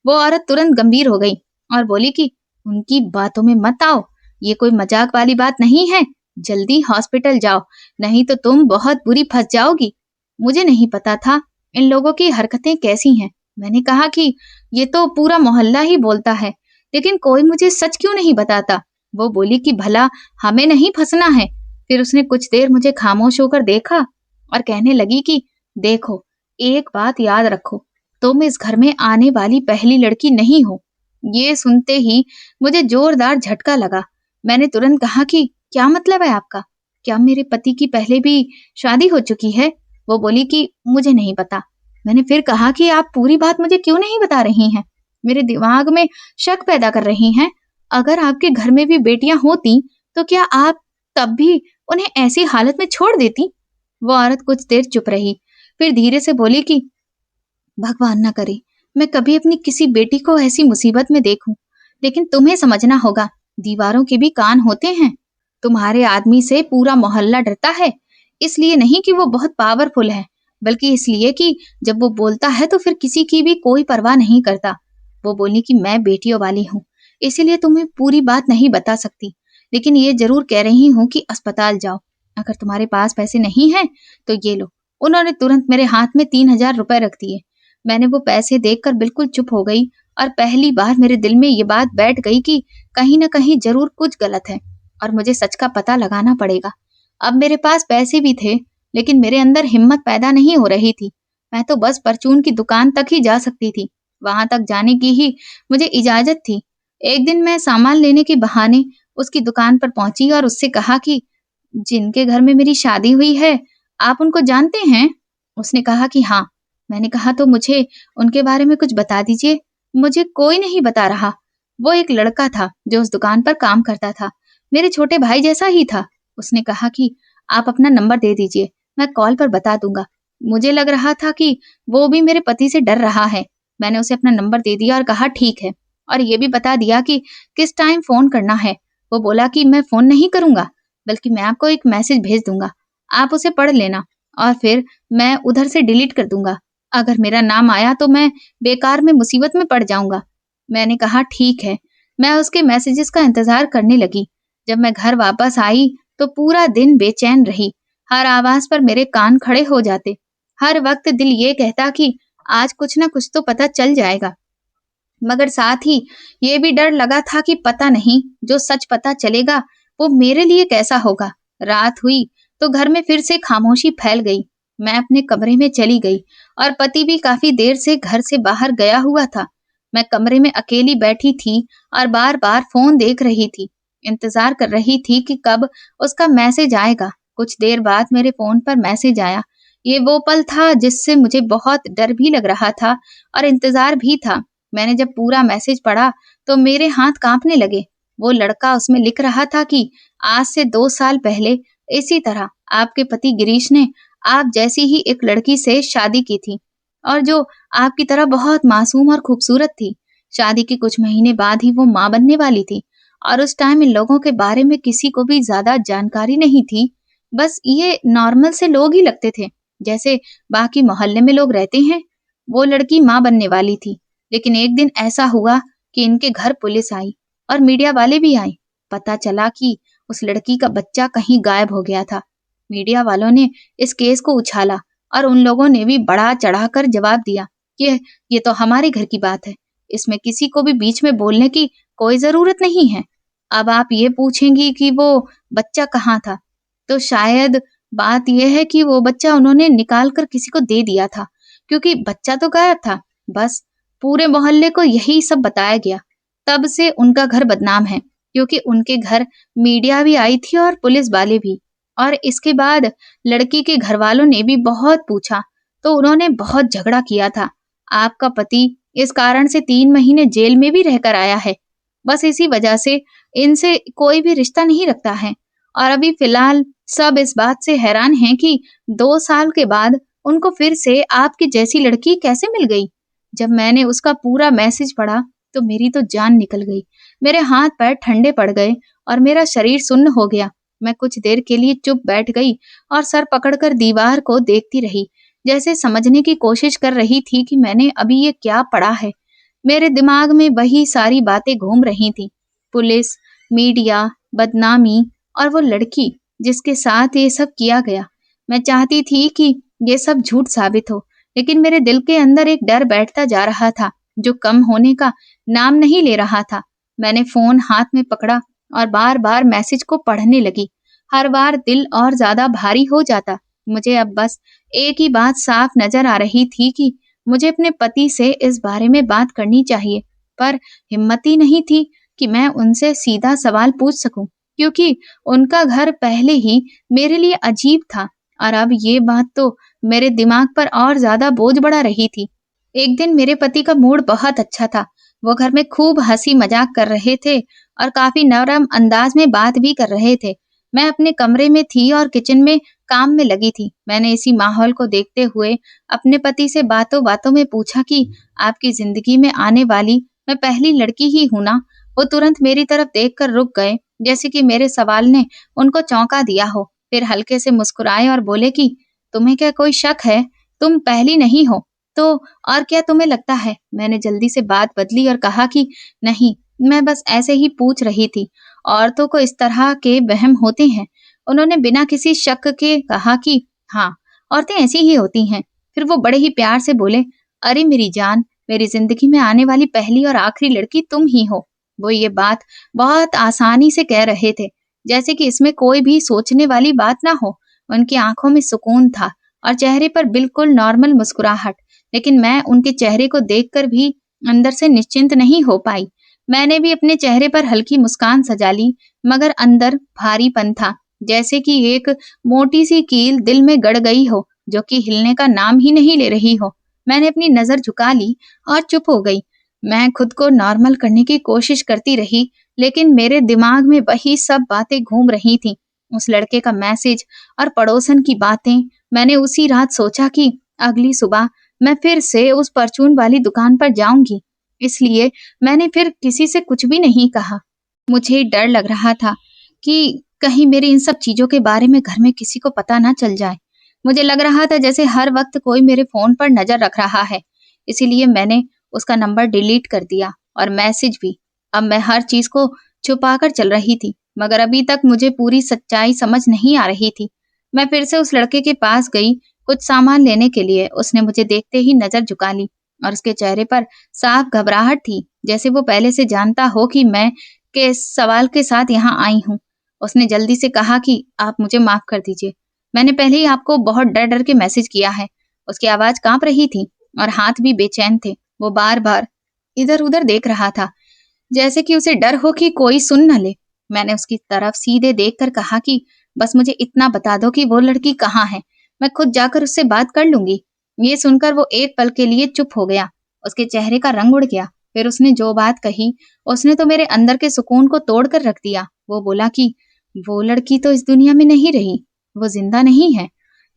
वो औरत तुरंत गंभीर हो गई और बोली कि उनकी बातों में मत आओ, ये कोई मजाक वाली बात नहीं है। जल्दी हॉस्पिटल जाओ, नहीं तो तुम बहुत बुरी फंस जाओगी। मुझे नहीं पता था इन लोगों की हरकतें कैसी हैं। मैंने कहा कि ये तो पूरा मोहल्ला ही बोलता है, लेकिन कोई मुझे सच क्यों नहीं बताता। वो बोली कि भला हमें नहीं फंसना है। फिर उसने कुछ देर मुझे खामोश होकर देखा और कहने लगी कि देखो, एक बात याद रखो, तुम इस घर में आने वाली पहली लड़की नहीं हो। ये सुनते ही मुझे जोरदार झटका लगा। मैंने तुरंत कहा कि क्या मतलब है आपका? क्या मेरे पति की पहले भी शादी हो चुकी है? वो बोली कि मुझे नहीं पता। मैंने फिर कहा कि आप पूरी बात मुझे क्यों नहीं बता रही हैं? मेरे दिमाग में शक पैदा कर रही हैं। अगर आपके घर में भी बेटियां होती तो क्या आप तब भी उन्हें ऐसी हालत में छोड़ देती? वो औरत कुछ देर चुप रही, फिर धीरे से बोली कि भगवान ना करे मैं कभी अपनी किसी बेटी को ऐसी मुसीबत में देखूं। लेकिन तुम्हें समझना होगा, दीवारों के भी कान होते हैं। तुम्हारे आदमी से पूरा मोहल्ला डरता है, इसलिए नहीं कि वो बहुत पावरफुल है, बल्कि इसलिए कि जब वो बोलता है तो फिर किसी की भी कोई परवाह नहीं करता। वो बोली कि मैं बेटियों वाली हूँ, इसीलिए तुम्हें पूरी बात नहीं बता सकती, लेकिन ये जरूर कह रही हूँ कि अस्पताल जाओ। अगर तुम्हारे पास पैसे नहीं हैं तो ये लो। उन्होंने तुरंत मेरे हाथ में 3,000 रुपए रख दिए। मैंने वो पैसे देखकर बिल्कुल चुप हो गई और पहली बार मेरे दिल में ये बात बैठ गई कि कहीं ना कहीं जरूर कुछ गलत है और मुझे सच का पता लगाना पड़ेगा। अब मेरे पास पैसे भी थे, लेकिन मेरे अंदर हिम्मत पैदा नहीं हो रही थी। मैं तो बस परचून की दुकान तक ही जा सकती थी, वहां तक जाने की ही मुझे इजाजत थी। एक दिन मैं सामान लेने के बहाने उसकी दुकान पर पहुंची और उससे कहा कि जिनके घर में मेरी शादी हुई है, आप उनको जानते हैं? उसने कहा कि हाँ। मैंने कहा तो मुझे उनके बारे में कुछ बता दीजिए। मुझे कोई नहीं बता रहा। वो एक लड़का था जो उस दुकान पर काम करता था, मेरे छोटे भाई जैसा ही था। उसने कहा कि आप अपना नंबर दे दीजिए, मैं कॉल पर बता दूंगा। मुझे लग रहा था कि वो भी मेरे पति से डर रहा है। मैंने उसे अपना नंबर दे दिया और कहा ठीक है, और ये भी बता दिया कि किस टाइम फोन करना है। वो बोला कि मैं फोन नहीं करूंगा, बल्कि मैं आपको एक मैसेज भेज दूंगा, आप उसे पढ़ लेना और फिर मैं उधर से डिलीट कर दूंगा। अगर मेरा नाम आया तो मैं बेकार में मुसीबत में पड़ जाऊंगा। मैंने कहा ठीक है। मैं उसके मैसेजेस का इंतजार करने लगी। जब मैं घर वापस आई तो पूरा दिन बेचैन रही। हर आवाज पर मेरे कान खड़े हो जाते। हर वक्त दिल ये कहता कि आज कुछ ना कुछ तो पता चल जाएगा, मगर साथ ही ये भी डर लगा था कि पता नहीं जो सच पता चलेगा वो मेरे लिए कैसा होगा। रात हुई तो घर में फिर से खामोशी फैल गई। मैं अपने कमरे में चली गई और पति भी काफी देर से घर से बाहर गया हुआ था। मैं कमरे में अकेली बैठी थी और बार बार फोन देख रही थी। इंतजार कर रही थी कि कब उसका मैसेज आएगा। कुछ देर बाद मेरे फोन पर मैसेज आया। ये वो पल था जिससे मुझे बहुत डर भी लग रहा था और इंतजार भी था। मैंने जब पूरा मैसेज पढ़ा तो मेरे हाथ कांपने लगे। वो लड़का उसमें लिख रहा था कि आज से 2 साल पहले इसी तरह आपके पति गिरीश ने आप जैसी ही एक लड़की से शादी की थी, और जो आपकी तरह बहुत मासूम और खूबसूरत थी। शादी के कुछ महीने बाद ही वो माँ बनने वाली थी, और उस टाइम इन लोगों के बारे में किसी को भी ज्यादा जानकारी नहीं थी। बस ये नॉर्मल से लोग ही लगते थे, जैसे बाकी मोहल्ले में लोग रहते हैं। वो लड़की माँ बनने वाली थी, लेकिन एक दिन ऐसा हुआ कि इनके घर पुलिस आई और मीडिया वाले भी आए। पता चला कि उस लड़की का बच्चा कहीं गायब हो गया था। मीडिया वालों ने इस केस को उछाला और उन लोगों ने भी बढ़ा चढ़ाकर जवाब दिया कि ये तो हमारे घर की बात है, इसमें किसी को भी बीच में बोलने की कोई जरूरत नहीं है। अब आप ये पूछेंगी कि वो बच्चा कहाँ था, तो शायद बात यह है कि वो बच्चा उन्होंने निकाल कर किसी को दे दिया था, क्योंकि बच्चा तो गायब था। बस पूरे मोहल्ले को यही सब बताया गया। तब से उनका घर बदनाम है, क्योंकि उनके घर मीडिया भी आई थी और पुलिस वाले भी। और इसके बाद लड़की के घर वालों ने भी बहुत पूछा तो उन्होंने बहुत झगड़ा किया था। आपका पति इस कारण से 3 महीने जेल में भी रहकर आया है। बस इसी वजह से इनसे कोई भी रिश्ता नहीं रखता है। और अभी फिलहाल सब इस बात से हैरान हैं कि 2 साल के बाद उनको फिर से आपकी जैसी लड़की कैसे मिल गई। जब मैंने उसका पूरा मैसेज पढ़ा तो मेरी तो जान निकल गई। मेरे हाथ पैर ठंडे पड़ गए और मेरा शरीर सुन्न हो गया। मैं कुछ देर के लिए चुप बैठ गई और सर पकड़कर दीवार को देखती रही, जैसे समझने की कोशिश कर रही थी कि मैंने अभी ये क्या पढ़ा है। मेरे दिमाग में वही सारी बातें घूम रही थी। पुलिस, मीडिया, बदनामी और वो लड़की जिसके साथ ये सब किया गया। मैं चाहती थी कि ये सब झूठ साबित हो, लेकिन मेरे दिल के अंदर एक डर बैठता जा रहा था जो कम होने का नाम नहीं ले रहा था। मैंने फोन हाथ में पकड़ा और बार बार मैसेज को पढ़ने लगी। हर बार दिल और ज्यादा भारी हो जाता। मुझे अब बस एक ही बात साफ नजर आ रही थी कि मुझे अपने पति से इस बारे में बात करनी चाहिए, पर हिम्मत ही नहीं थी कि मैं उनसे सीधा सवाल पूछ सकूं, क्योंकि उनका घर पहले ही मेरे लिए अजीब था और अब ये बात तो मेरे दिमाग पर और ज्यादा बोझ बढ़ा रही थी। एक दिन मेरे पति का मूड बहुत अच्छा था। वो घर में खूब हंसी मजाक कर रहे थे और काफी नरम अंदाज में बात भी कर रहे थे। मैं अपने कमरे में थी और किचन में काम में लगी थी। मैंने इसी माहौल को देखते हुए अपने पति से बातों बातों में पूछा कि आपकी जिंदगी में आने वाली मैं पहली लड़की ही हूं ना। वो तुरंत मेरी तरफ देखकर रुक गए, जैसे कि मेरे सवाल ने उनको चौंका दिया हो। फिर हल्के से मुस्कुराए और बोले कि तुम्हें क्या कोई शक है? तुम पहली नहीं हो तो और क्या तुम्हें लगता है? मैंने जल्दी से बात बदली और कहा कि नहीं, मैं बस ऐसे ही पूछ रही थी। औरतों को इस तरह के वहम होते हैं। उन्होंने बिना किसी शक के कहा कि हाँ, औरतें ऐसी ही होती हैं। फिर वो बड़े ही प्यार से बोले, अरे मेरी जान, मेरी जिंदगी में आने वाली पहली और आखिरी लड़की तुम ही हो। वो ये बात बहुत आसानी से कह रहे थे, जैसे कि इसमें कोई भी सोचने वाली बात ना हो। उनकी आंखों में सुकून था और चेहरे पर बिल्कुल नॉर्मल मुस्कुराहट, लेकिन मैं उनके चेहरे को देखकर भी अंदर से निश्चिंत नहीं हो पाई। मैंने भी अपने चेहरे पर हल्की मुस्कान सजा ली, मगर अंदर भारीपन था, जैसे कि एक मोटी सी कील दिल में गड़ गई हो, जो कि हिलने का नाम ही नहीं ले रही हो। मैंने अपनी नजर झुका ली और चुप हो गई। मैं खुद को नॉर्मल करने की कोशिश करती रही, लेकिन मेरे दिमाग में वही सब बातें घूम रही थी। उस लड़के का मैसेज और पड़ोसन की बातें। मैंने उसी रात सोचा कि अगली सुबह मैं फिर से उस परचून वाली दुकान पर जाऊंगी। इसलिए मैंने फिर किसी से कुछ भी नहीं कहा। मुझे डर लग रहा था कि कहीं मेरी इन सब चीजों के बारे में घर में किसी को पता ना चल जाए। मुझे लग रहा था जैसे हर वक्त कोई मेरे फोन पर नजर रख रहा है। इसीलिए मैंने उसका नंबर डिलीट कर दिया और मैसेज भी। अब मैं हर चीज को छुपाकर चल रही थी, मगर अभी तक मुझे पूरी सच्चाई समझ नहीं आ रही थी। मैं फिर से उस लड़के के पास गई कुछ सामान लेने के लिए। उसने मुझे देखते ही नजर झुका ली और उसके चेहरे पर साफ घबराहट थी, जैसे वो पहले से जानता हो कि मैं के सवाल के साथ यहाँ आई हूँ। उसने जल्दी से कहा कि आप मुझे माफ कर दीजिए, मैंने पहले ही आपको बहुत डर डर के मैसेज किया है। उसकी आवाज कांप रही थी और हाथ भी बेचैन थे। वो बार बार इधर उधर देख रहा था, जैसे कि उसे डर हो कि कोई सुन न ले। मैंने उसकी तरफ सीधे देखकर कहा कि बस मुझे इतना बता दो कि वो लड़की कहाँ है, मैं खुद जाकर उससे बात कर लूंगी। ये सुनकर वो एक पल के लिए चुप हो गया। उसके चेहरे का रंग उड़ गया। फिर उसने जो बात कही, उसने तो मेरे अंदर के सुकून को तोड़ कर रख दिया। वो बोला कि वो लड़की तो इस दुनिया में नहीं रही, वो जिंदा नहीं है।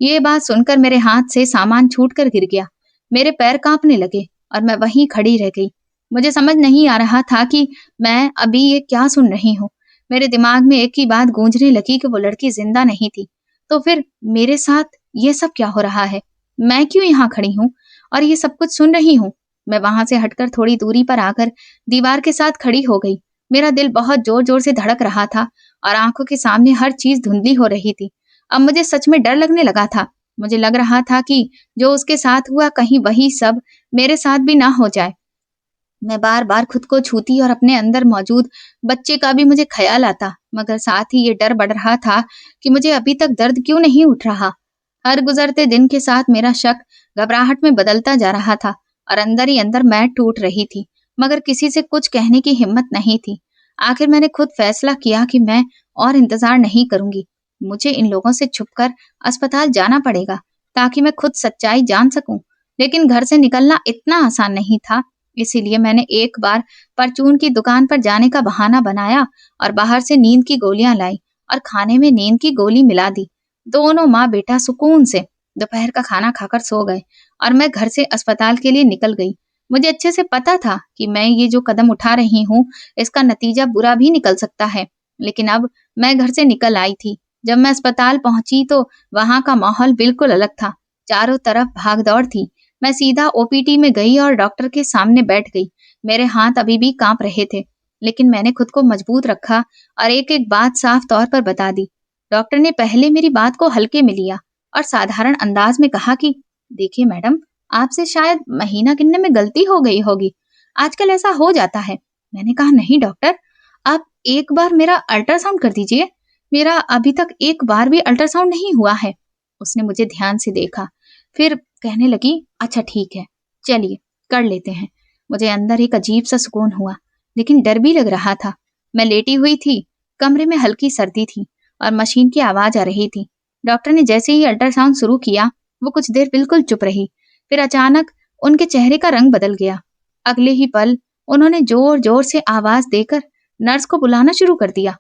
ये बात सुनकर मेरे हाथ से सामान छूट कर गिर गया। मेरे पैर कांपने लगे और मैं वहीं खड़ी रह गई। मुझे समझ नहीं आ रहा था कि मैं अभी ये क्या सुन रही हूँ। मेरे दिमाग में एक ही बात गूंजने लगी कि वो लड़की जिंदा नहीं थी। तो फिर मेरे साथ ये सब क्या हो रहा है? मैं क्यों यहाँ खड़ी हूँ और ये सब कुछ सुन रही हूँ? मैं वहां से हटकर थोड़ी दूरी पर आकर दीवार के साथ खड़ी हो गई। मेरा दिल बहुत जोर जोर से धड़क रहा था और आंखों के सामने हर चीज धुंधली हो रही थी। अब मुझे सच में डर लगने लगा था। मुझे लग रहा था कि जो उसके साथ हुआ कहीं वही सब मेरे साथ भी ना हो जाए। मैं बार बार खुद को छूती और अपने अंदर मौजूद बच्चे का भी मुझे ख्याल आता, मगर साथ ही ये डर बढ़ रहा था कि मुझे अभी तक दर्द क्यों नहीं उठ रहा। हर गुजरते दिन के साथ मेरा शक घबराहट में बदलता जा रहा था और अंदर ही अंदर मैं टूट रही थी, मगर किसी से कुछ कहने की हिम्मत नहीं थी। आखिर मैंने खुद फैसला किया कि मैं और इंतजार नहीं करूंगी। मुझे इन लोगों से छुपकर अस्पताल जाना पड़ेगा ताकि मैं खुद सच्चाई जान सकूं। लेकिन घर से निकलना इतना आसान नहीं था। इसीलिए मैंने एक बार परचून की दुकान पर जाने का बहाना बनाया और बाहर से नींद की गोलियां लाई और खाने में नींद की गोली मिला दी। दोनों माँ बेटा सुकून से दोपहर का खाना खाकर सो गए और मैं घर से अस्पताल के लिए निकल गई। मुझे अच्छे से पता था कि मैं ये जो कदम उठा रही हूँ इसका नतीजा बुरा भी निकल सकता है, लेकिन अब मैं घर से निकल आई थी। जब मैं अस्पताल पहुंची तो वहां का माहौल बिल्कुल अलग था। चारों तरफ भागदौड़ थी। मैं सीधा ओपीडी में गई और डॉक्टर के सामने बैठ गई। मेरे हाथ अभी भी कांप रहे थे, लेकिन मैंने खुद को मजबूत रखा और एक एक बात साफ तौर पर बता दी। डॉक्टर ने पहले मेरी बात को हल्के में लिया और साधारण अंदाज में कहा कि देखिए मैडम, आपसे शायद महीना गिनने में गलती हो गई होगी, आजकल ऐसा हो जाता है। मैंने कहा नहीं डॉक्टर, आप एक बार मेरा अल्ट्रासाउंड कर दीजिए, मेरा अभी तक एक बार भी अल्ट्रासाउंड नहीं हुआ है। उसने मुझे ध्यान से देखा, फिर कहने लगी अच्छा ठीक है, चलिए कर लेते हैं। मुझे अंदर एक अजीब सा सुकून हुआ, लेकिन डर भी लग रहा था। मैं लेटी हुई थी, कमरे में हल्की सर्दी थी और मशीन की आवाज आ रही थी। डॉक्टर ने जैसे ही अल्ट्रासाउंड शुरू किया, वो कुछ देर बिल्कुल चुप रही। फिर अचानक उनके चेहरे का रंग बदल गया। अगले ही पल उन्होंने जोर जोर से आवाज देकर नर्स को बुलाना शुरू कर दिया।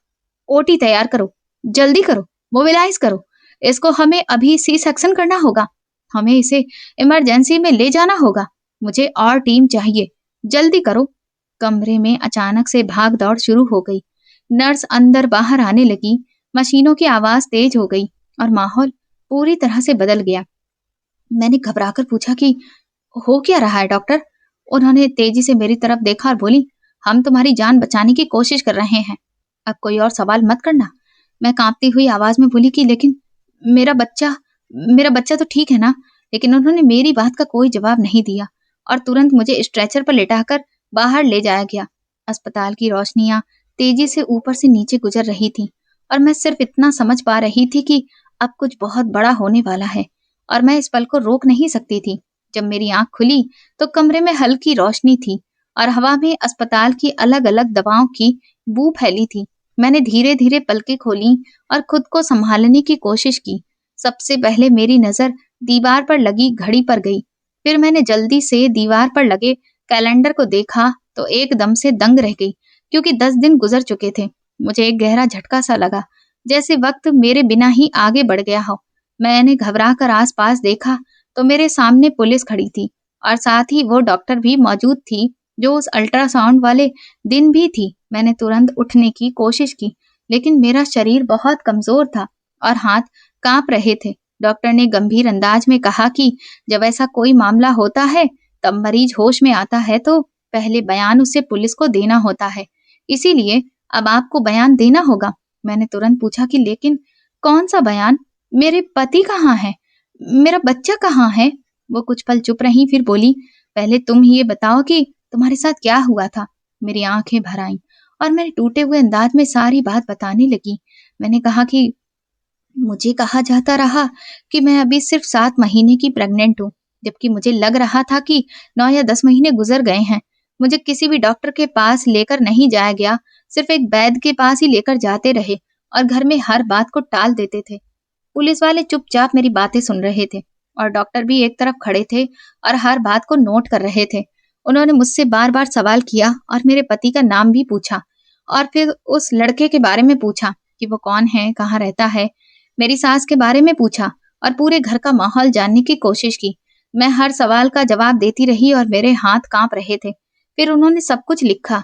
ओटी तैयार करो, जल्दी करो, मोबिलाइज करो, इसको हमें अभी सी सेक्शन करना होगा, हमें इसे इमरजेंसी में ले जाना होगा, मुझे और टीम चाहिए, जल्दी करो। कमरे में अचानक से भाग दौड़ शुरू हो गई। नर्स अंदर बाहर आने लगी, मशीनों की आवाज तेज हो गई और माहौल पूरी तरह से बदल गया। मैंने घबराकर पूछा कि हो क्या रहा है डॉक्टर? उन्होंने तेजी से मेरी तरफ देखा और बोली, हम तुम्हारी जान बचाने की कोशिश कर रहे हैं, अब कोई और सवाल मत करना। मैं कांपती हुई आवाज में बोली कि लेकिन मेरा बच्चा मेरा बच्चा तो ठीक है ना? लेकिन उन्होंने मेरी बात का कोई जवाब नहीं दिया और तुरंत मुझे स्ट्रेचर पर लेटाकर बाहर ले जाया गया। अस्पताल की रोशनियां तेजी से ऊपर से नीचे गुजर रही थी और मैं सिर्फ इतना समझ पा रही थी कि अब कुछ बहुत बड़ा होने वाला है और मैं इस पल को रोक नहीं सकती थी। जब मेरी आंख खुली तो कमरे में हल्की रोशनी थी और हवा में अस्पताल की अलग अलग दवाओं की बू फैली थी। मैंने धीरे धीरे पलकें खोली और खुद को संभालने की कोशिश की। सबसे पहले मेरी नजर दीवार पर लगी घड़ी पर गई। फिर मैंने जल्दी से दीवार पर लगे कैलेंडर को देखा तो एकदम से दंग रह गई, क्योंकि 10 दिन गुजर चुके थे। मुझे एक गहरा झटका सा लगा। जैसे वक्त मेरे बिना ही आगे बढ़ गया हो। मैंने घबरा कर आसपास देखा तो मेरे सामने पुलिस खड़ी थी और साथ ही वो डॉक्टर भी मौजूद थी जो उस अल्ट्रासाउंड वाले दिन भी थी। मैंने तुरंत उठने की कोशिश की, लेकिन मेरा शरीर बहुत कमजोर था और हाथ कांप रहे थे। डॉक्टर ने गंभीर अंदाज में कहा कि जब ऐसा कोई मामला होता है, तब मरीज होश में आता है तो पहले बयान उसे पुलिस को देना होता है। इसीलिए अब आपको बयान देना होगा। मैंने तुरंत पूछा कि लेकिन कौन सा बयान? मेरे पति कहाँ है? मेरा बच्चा कहाँ है? वो कुछ पल चुप रही, फिर बोली, पहले तुम ही ये बताओ कि तुम्हारे साथ क्या हुआ था। मेरी आंखें भर आईं और मैं टूटे हुए अंदाज में सारी बात बताने लगी। मैंने कहा कि मुझे कहा जाता रहा कि मैं अभी सिर्फ 7 महीने की प्रेग्नेंट हूँ, जबकि मुझे लग रहा था कि 9 या 10 महीने गुजर गए हैं। मुझे किसी भी डॉक्टर के पास लेकर नहीं जाया गया, सिर्फ एक वैद्य के पास ही लेकर जाते रहे और घर में हर बात को टाल देते थे। पुलिस वाले चुपचाप मेरी बातें सुन रहे थे और डॉक्टर भी एक तरफ खड़े थे और हर बात को नोट कर रहे थे। उन्होंने मुझसे बार बार सवाल किया और मेरे पति का नाम भी पूछा और फिर उस लड़के के बारे में पूछा कि वो कौन है, कहाँ रहता है। मेरी सास के बारे में पूछा और पूरे घर का माहौल जानने की कोशिश की। मैं हर सवाल का जवाब देती रही और मेरे हाथ कांप रहे थे। फिर उन्होंने सब कुछ लिखा।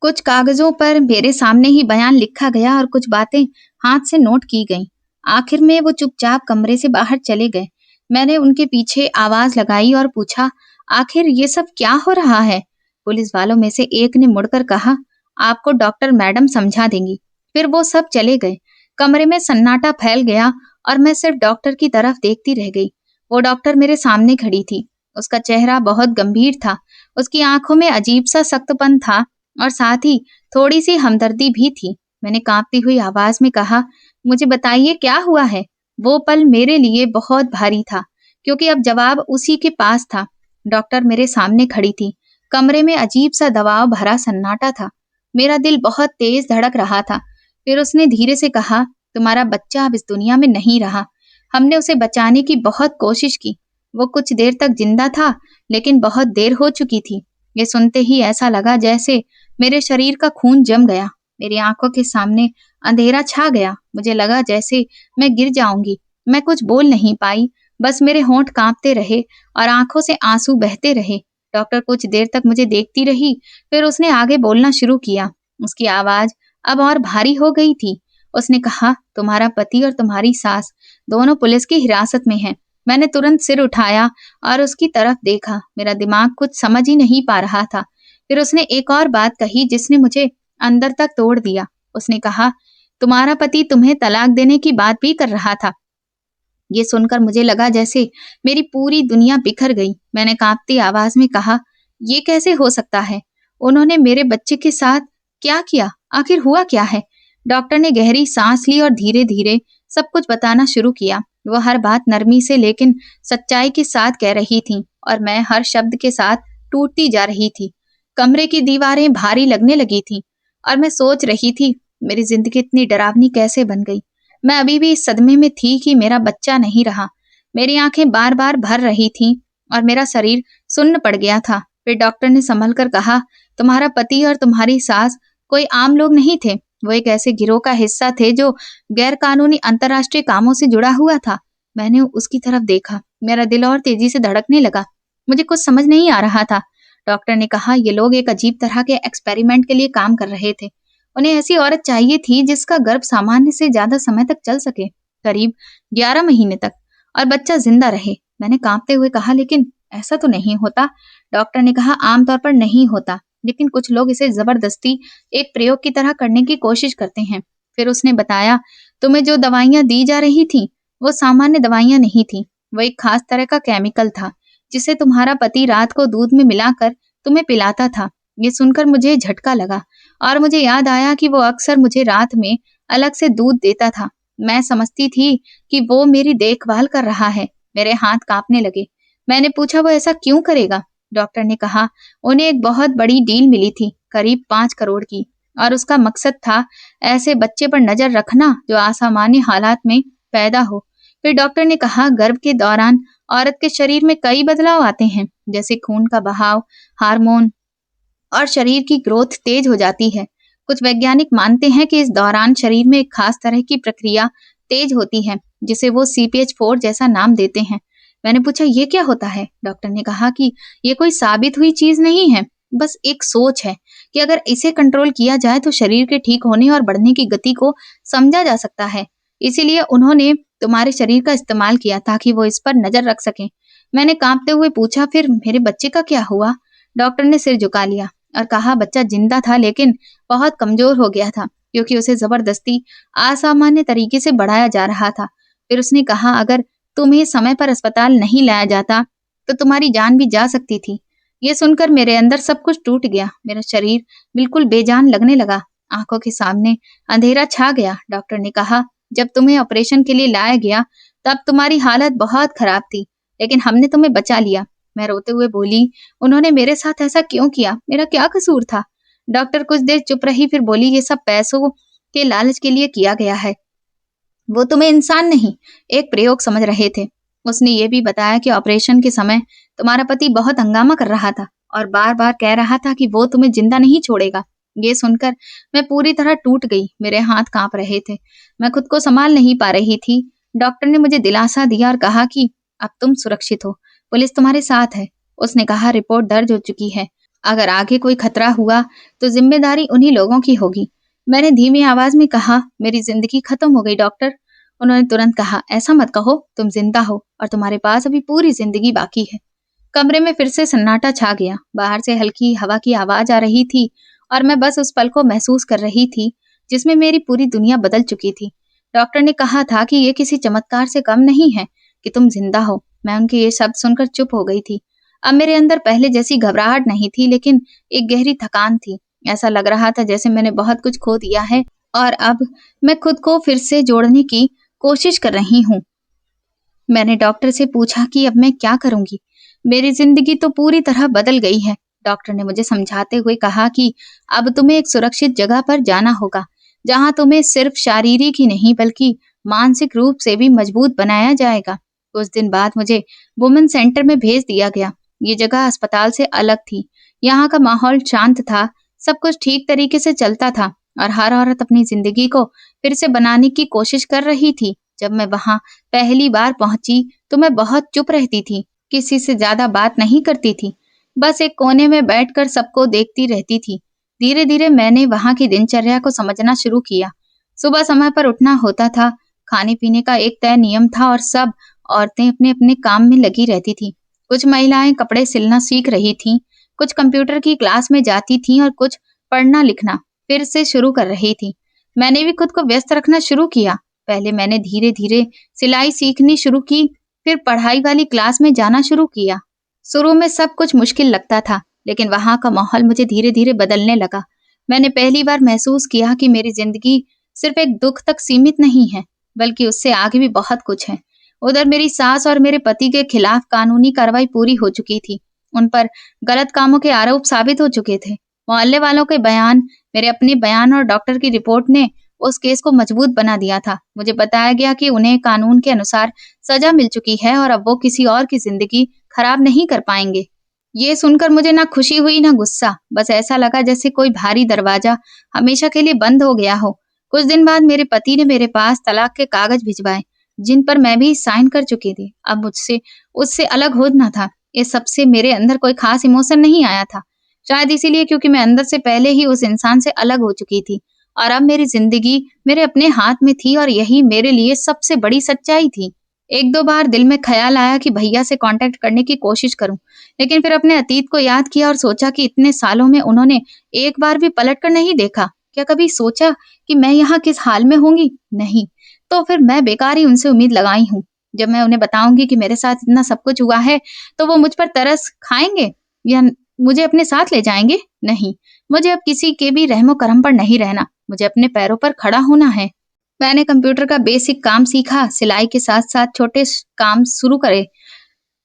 कुछ कागजों पर मेरे सामने ही बयान लिखा गया और कुछ बातें हाथ से नोट की गईं। आखिर में वो चुपचाप कमरे से बाहर चले गए। मैंने उनके पीछे आवाज लगाई और पूछा, आखिर ये सब क्या हो रहा है? पुलिस वालों में से एक ने मुड़कर कहा, आपको डॉक्टर मैडम समझा देंगी। फिर वो सब चले गए। कमरे में सन्नाटा फैल गया और मैं सिर्फ डॉक्टर की तरफ देखती रह गई। वो डॉक्टर मेरे सामने खड़ी थी। उसका चेहरा बहुत गंभीर था। उसकी आंखों में अजीब सा सख्तपन था और साथ ही थोड़ी सी हमदर्दी भी थी। मैंने कांपती हुई आवाज में कहा, मुझे बताइए क्या हुआ है। वो पल मेरे लिए बहुत भारी था क्योंकि अब जवाब उसी के पास था। डॉक्टर मेरे सामने खड़ी थी। कमरे में अजीब सा दबाव भरा सन्नाटा था। मेरा दिल बहुत तेज धड़क रहा था। फिर उसने धीरे से कहा, तुम्हारा बच्चा अब इस दुनिया में नहीं रहा। हमने उसे बचाने की बहुत कोशिश की। वो कुछ देर तक जिंदा था, लेकिन बहुत देर हो चुकी थी। ये सुनते ही ऐसा लगा जैसे मेरे शरीर का खून जम गया। मेरी आंखों के सामने अंधेरा छा गया। मुझे लगा जैसे मैं गिर जाऊंगी। मैं कुछ बोल नहीं पाई, बस मेरे होंठ कांपते रहे और आंखों से आंसू बहते रहे। डॉक्टर कुछ देर तक मुझे देखती रही, फिर उसने आगे बोलना शुरू किया। उसकी आवाज अब और भारी हो गई थी। उसने कहा, तुम्हारा पति और तुम्हारी सास दोनों पुलिस की हिरासत में हैं। मैंने तुरंत सिर उठाया और उसकी तरफ देखा। मेरा दिमाग कुछ समझ ही नहीं पा रहा था। फिर उसने एक और बात कही जिसने मुझे अंदर तक तोड़ दिया। उसने कहा, तुम्हारा पति तुम्हें तलाक देने की बात भी कर रहा था। ये सुनकर मुझे लगा जैसे मेरी पूरी दुनिया बिखर गई। मैंने कांपती आवाज में कहा, ये कैसे हो सकता है? उन्होंने मेरे बच्चे के साथ क्या किया? आखिर हुआ क्या है? डॉक्टर ने गहरी सांस ली और धीरे धीरे सब कुछ बताना शुरू किया। वो हर बात नरमी से लेकिन सच्चाई के साथ कह रही थी और मैं हर शब्द के साथ टूटती जा रही थी। कमरे की दीवारें भारी लगने लगी थी और मैं सोच रही थी, मेरी जिंदगी इतनी डरावनी कैसे बन गई। मैं अभी भी इस सदमे में थी कि मेरा बच्चा नहीं रहा। मेरी आंखें बार बार भर रही थीं और मेरा शरीर सुन्न पड़ गया था। फिर डॉक्टर ने संभल कर कहा, तुम्हारा पति और तुम्हारी सास कोई आम लोग नहीं थे। वो एक ऐसे गिरोह का हिस्सा थे जो गैर कानूनी अंतर्राष्ट्रीय कामों से जुड़ा हुआ था। मैंने उसकी तरफ देखा। मेरा दिल और तेजी से धड़कने लगा। मुझे कुछ समझ नहीं आ रहा था। डॉक्टर ने कहा, ये लोग एक अजीब तरह के एक्सपेरिमेंट के लिए काम कर रहे थे। उन्हें ऐसी औरत चाहिए थी जिसका गर्भ सामान्य से ज्यादा समय तक चल सके, करीब 11 महीने तक, और बच्चा जिंदा रहे। मैंने कांपते हुए कहा, लेकिन ऐसा तो नहीं होता। डॉक्टर ने कहा, आमतौर पर नहीं होता, लेकिन कुछ लोग इसे जबरदस्ती एक प्रयोग की तरह करने की कोशिश करते हैं। फिर उसने बताया, तुम्हें जो दवाइयां दी जा रही थी वो सामान्य दवाइयां नहीं थी। वो एक खास तरह का केमिकल था जिसे तुम्हारा पति रात को दूध में मिलाकर तुम्हें पिलाता था। ये सुनकर मुझे झटका लगा और मुझे याद आया कि वो अक्सर मुझे रात में अलग से दूध देता था। मैं समझती थी कि वो मेरी देखभाल कर रहा है। मेरे हाथ कांपने लगे। मैंने पूछा, वो ऐसा क्यों करेगा? डॉक्टर ने कहा, उन्हें एक बहुत बड़ी डील मिली थी, करीब 5 करोड़ की, और उसका मकसद था ऐसे बच्चे पर नजर रखना जो असामान्य हालात में पैदा हो। फिर डॉक्टर ने कहा, गर्भ के दौरान औरत के शरीर में कई बदलाव आते हैं, जैसे खून का बहाव, हार्मोन और शरीर की ग्रोथ तेज हो जाती है। कुछ वैज्ञानिक मानते हैं कि इस दौरान शरीर में एक खास तरह की प्रक्रिया तेज होती है, जिसे वो CPH4 जैसा नाम देते हैं। मैंने पूछा, ये क्या होता है? डॉक्टर ने कहा कि ये कोई साबित हुई चीज नहीं है, बस एक सोच है कि अगर इसे कंट्रोल किया जाए तो शरीर के ठीक होने और बढ़ने की गति को समझा जा सकता है। इसीलिए उन्होंने तुम्हारे शरीर का इस्तेमाल किया ताकि वो इस पर नजर रख सकें। मैंने कांपते हुए पूछा, फिर मेरे बच्चे का क्या हुआ? डॉक्टर ने सिर झुका लिया और कहा, बच्चा जिंदा था लेकिन बहुत कमजोर हो गया था, क्योंकि उसे जबरदस्ती असामान्य तरीके से बढ़ाया जा रहा था। फिर उसने कहा, अगर तुम्हें समय पर अस्पताल नहीं लाया जाता तो तुम्हारी जान भी जा सकती थी। ये सुनकर मेरे अंदर सब कुछ टूट गया। मेरा शरीर बिल्कुल बेजान लगने लगा। आंखों के सामने अंधेरा छा गया। डॉक्टर ने कहा, जब तुम्हें ऑपरेशन के लिए लाया गया तब तुम्हारी हालत बहुत खराब थी, लेकिन हमने तुम्हें बचा लिया। मैं रोते हुए बोली, उन्होंने मेरे साथ ऐसा क्यों किया? मेरा क्या कसूर था? डॉक्टर कुछ देर चुप रही, फिर बोली, ये सब पैसों के लालच के लिए किया गया है। वो तुम्हें इंसान नहीं, एक प्रयोग समझ रहे थे। उसने ये भी बताया कि ऑपरेशन के समय तुम्हारा पति बहुत हंगामा कर रहा था और बार बार कह रहा था कि वो तुम्हें जिंदा नहीं छोड़ेगा। ये सुनकर मैं पूरी तरह टूट गई। मेरे हाथ कांप रहे थे, मैं खुद को संभाल नहीं पा रही थी। डॉक्टर ने मुझे दिलासा दिया और कहा कि अब तुम सुरक्षित हो, पुलिस तुम्हारे साथ है। उसने कहा, रिपोर्ट दर्ज हो चुकी है, अगर आगे कोई खतरा हुआ तो जिम्मेदारी उन्हीं लोगों की होगी। मैंने धीमी आवाज में कहा, मेरी जिंदगी खत्म हो गई डॉक्टर। उन्होंने तुरंत कहा, ऐसा मत कहो, तुम जिंदा हो और तुम्हारे पास अभी पूरी जिंदगी बाकी है। कमरे में फिर से सन्नाटा छा गया। बाहर से हल्की हवा की आवाज आ रही थी और मैं बस उस पल को महसूस कर रही थी जिसमें मेरी पूरी दुनिया बदल चुकी थी। डॉक्टर ने कहा था कि ये किसी चमत्कार से कम नहीं है कि तुम जिंदा हो। मैं उनके ये शब्द सुनकर चुप हो गई थी। अब मेरे अंदर पहले जैसी घबराहट नहीं थी, लेकिन एक गहरी थकान थी। ऐसा लग रहा था जैसे मैंने बहुत कुछ खो दिया है और अब मैं खुद को फिर से जोड़ने की कोशिश कर रही हूँ। मैंने डॉक्टर से पूछा कि अब मैं क्या करूंगी? मेरी जिंदगी तो पूरी तरह बदल गई है। डॉक्टर ने मुझे समझाते हुए कहा कि अब तुम्हें एक सुरक्षित जगह पर जाना होगा, जहां तुम्हें सिर्फ शारीरिक ही नहीं बल्कि मानसिक रूप से भी मजबूत बनाया जाएगा। कुछ दिन बाद मुझे वुमेन सेंटर में भेज दिया गया। ये जगह अस्पताल से अलग थी। यहाँ का माहौल शांत था, सब कुछ ठीक तरीके से चलता था और हर औरत अपनी जिंदगी को फिर से बनाने की कोशिश कर रही थी। जब मैं वहां पहली बार पहुंची तो मैं बहुत चुप रहती थी, किसी से ज्यादा बात नहीं करती थी, बस एक कोने में बैठकर सबको देखती रहती थी। धीरे धीरे मैंने वहां की दिनचर्या को समझना शुरू किया। सुबह समय पर उठना होता था, खाने पीने का एक तय नियम था और सब औरतें अपने अपने काम में लगी रहती थी। कुछ महिलाएं कपड़े सिलना सीख रही थीं, कुछ कंप्यूटर की क्लास में जाती थीं और कुछ पढ़ना लिखना फिर से शुरू कर रही थी। मैंने भी खुद को व्यस्त रखना शुरू किया। पहले मैंने धीरे धीरे सिलाई सीखनी शुरू की, फिर पढ़ाई वाली क्लास में जाना शुरू किया। शुरू में सब कुछ मुश्किल लगता था, लेकिन वहां का माहौल मुझे धीरे धीरे बदलने लगा। मैंने पहली बार महसूस किया कि मेरी जिंदगी सिर्फ एक दुख तक सीमित नहीं है, बल्कि उससे आगे भी बहुत कुछ है। उधर मेरी सास और मेरे पति के खिलाफ कानूनी कार्रवाई पूरी हो चुकी थी। उन पर गलत कामों के आरोप साबित हो चुके थे। मोहल्ले वालों के बयान, मेरे अपने बयान और डॉक्टर की रिपोर्ट ने उस केस को मजबूत बना दिया था। मुझे बताया गया कि उन्हें कानून के अनुसार सजा मिल चुकी है और अब वो किसी और की जिंदगी खराब नहीं कर पाएंगे। ये सुनकर मुझे ना खुशी हुई ना गुस्सा, बस ऐसा लगा जैसे कोई भारी दरवाजा हमेशा के लिए बंद हो गया हो। कुछ दिन बाद मेरे पति ने मेरे पास तलाक के कागज भिजवाए, जिन पर मैं भी साइन कर चुकी थी। अब मुझसे उससे अलग होना था। इस सबसे मेरे अंदर कोई खास इमोशन नहीं आया था, शायद इसीलिए क्योंकि मैं अंदर से पहले ही उस इंसान से अलग हो चुकी थी और अब मेरी जिंदगी मेरे अपने हाथ में थी और यही मेरे लिए सबसे बड़ी सच्चाई थी। एक दो बार दिल में ख्याल आया कि भैया से कांटेक्ट करने की कोशिश करूं, लेकिन फिर अपने अतीत को याद किया और सोचा कि इतने सालों में उन्होंने एक बार भी पलट कर नहीं देखा। क्या कभी सोचा कि मैं यहाँ किस हाल में होंगी? नहीं। तो फिर मैं बेकार ही उनसे उम्मीद लगाई हूँ। जब मैं उन्हें बताऊंगी कि मेरे साथ इतना सब कुछ हुआ है तो वो मुझ पर तरस खाएंगे या मुझे अपने साथ ले जाएंगे? नहीं, मुझे अब किसी के भी रहमो करम पर नहीं रहना। मुझे अपने पैरों पर खड़ा होना है। मैंने कंप्यूटर का बेसिक काम सीखा, सिलाई के साथ साथ छोटे काम शुरू करे।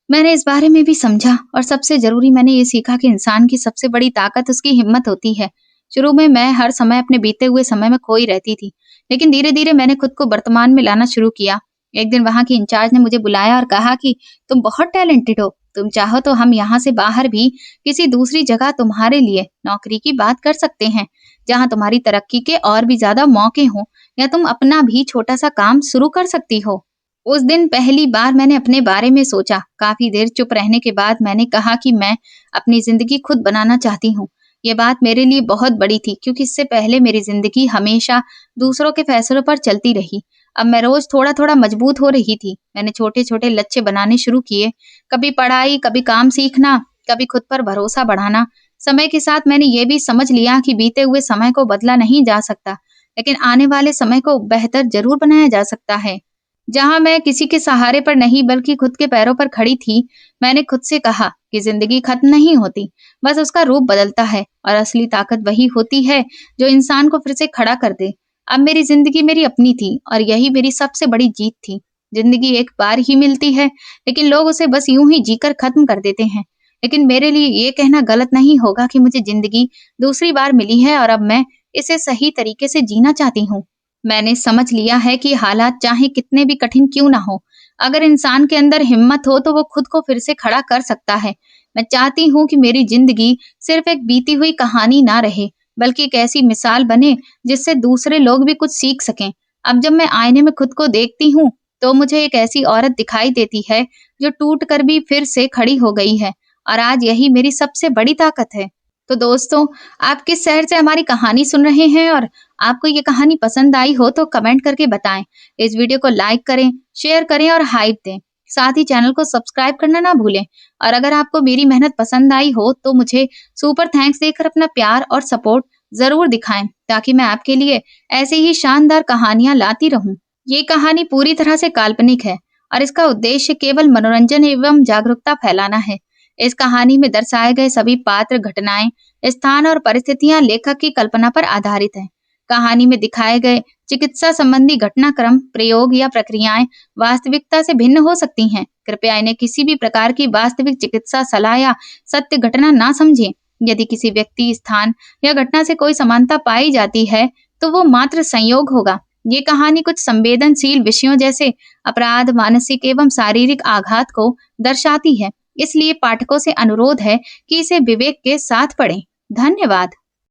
मैंने इस बारे में भी समझा और सबसे जरूरी मैंने ये सीखा कि इंसान की सबसे बड़ी ताकत उसकी हिम्मत होती है। शुरू में मैं हर समय अपने बीते हुए समय में खोई रहती थी, लेकिन धीरे धीरे मैंने खुद को वर्तमान में लाना शुरू किया। एक दिन वहां की इंचार्ज ने मुझे बुलाया और कहा कि तुम बहुत टैलेंटेड हो, तुम चाहो तो हम यहाँ से बाहर भी किसी दूसरी जगह तुम्हारे लिए नौकरी की बात कर सकते हैं। जहाँ तुम्हारी तरक्की के और भी ज्यादा मौके हों, या तुम अपना भी छोटा सा काम शुरू कर सकती हो। उस दिन पहली बार मैंने अपने बारे में सोचा। काफी देर चुप रहने के बाद मैंने कहा कि मैं अपनी जिंदगी खुद बनाना चाहती हूँ। ये बात मेरे लिए बहुत बड़ी थी, क्योंकि इससे पहले मेरी जिंदगी हमेशा दूसरों के फैसलों पर चलती रही। अब मैं रोज थोड़ा थोड़ा मजबूत हो रही थी। मैंने छोटे छोटे लक्ष्य बनाने शुरू किए, कभी पढ़ाई, कभी काम सीखना, कभी खुद पर भरोसा बढ़ाना। समय के साथ मैंने ये भी समझ लिया कि बीते हुए समय को बदला नहीं जा सकता, लेकिन आने वाले समय को बेहतर जरूर बनाया जा सकता है। जहां मैं किसी के सहारे पर नहीं बल्कि खुद के पैरों पर खड़ी थी, मैंने खुद से कहा कि जिंदगी खत्म नहीं होती, बस उसका रूप बदलता है, और असली ताकत वही होती है जो इंसान को फिर से खड़ा कर दे। अब मेरी जिंदगी मेरी अपनी थी, और यही मेरी सबसे बड़ी जीत थी। जिंदगी एक बार ही मिलती है, लेकिन लोग उसे बस यूं ही जीकर खत्म कर देते हैं। लेकिन मेरे लिए ये कहना गलत नहीं होगा कि मुझे जिंदगी दूसरी बार मिली है, और अब मैं इसे सही तरीके से जीना चाहती हूँ। मैंने समझ लिया है कि हालात चाहे कितने भी कठिन क्यों ना हो, अगर इंसान के अंदर हिम्मत हो तो वो खुद को फिर से खड़ा कर सकता है। मैं चाहती हूँ कि मेरी जिंदगी सिर्फ एक बीती हुई कहानी ना रहे, बल्कि एक ऐसी मिसाल बने जिससे दूसरे लोग भी कुछ सीख सकें। अब जब मैं आईने में खुद को देखती हूँ, तो मुझे एक ऐसी औरत दिखाई देती है जो टूट कर भी फिर से खड़ी हो गई है, और आज यही मेरी सबसे बड़ी ताकत है। तो दोस्तों, आप किस शहर से हमारी कहानी सुन रहे हैं, और आपको ये कहानी पसंद आई हो तो कमेंट करके बताएं। इस वीडियो को लाइक करें, शेयर करें और हाइप दें। साथ ही चैनल को सब्सक्राइब करना ना भूलें। और अगर आपको मेरी मेहनत पसंद आई हो तो मुझे सुपर थैंक्स देकर अपना प्यार और सपोर्ट जरूर दिखाएं, ताकि मैं आपके लिए ऐसे ही शानदार कहानियां लाती रहूं। ये कहानी पूरी तरह से काल्पनिक है, और इसका उद्देश्य केवल मनोरंजन एवं जागरूकता फैलाना है। इस कहानी में दर्शाए गए सभी पात्र, घटनाएं, स्थान और परिस्थितियां लेखक की कल्पना पर आधारित हैं। कहानी में दिखाए गए चिकित्सा संबंधी घटनाक्रम, प्रयोग या प्रक्रियाएं वास्तविकता से भिन्न हो सकती हैं। कृपया इन्हें किसी भी प्रकार की वास्तविक चिकित्सा सलाह या सत्य घटना ना समझें। यदि किसी व्यक्ति, स्थान या घटना से कोई समानता पाई जाती है, तो वो मात्र संयोग होगा। ये कहानी कुछ संवेदनशील विषयों जैसे अपराध, मानसिक एवं शारीरिक आघात को दर्शाती है। इसलिए पाठकों से अनुरोध है कि इसे विवेक के साथ पढ़ें। धन्यवाद।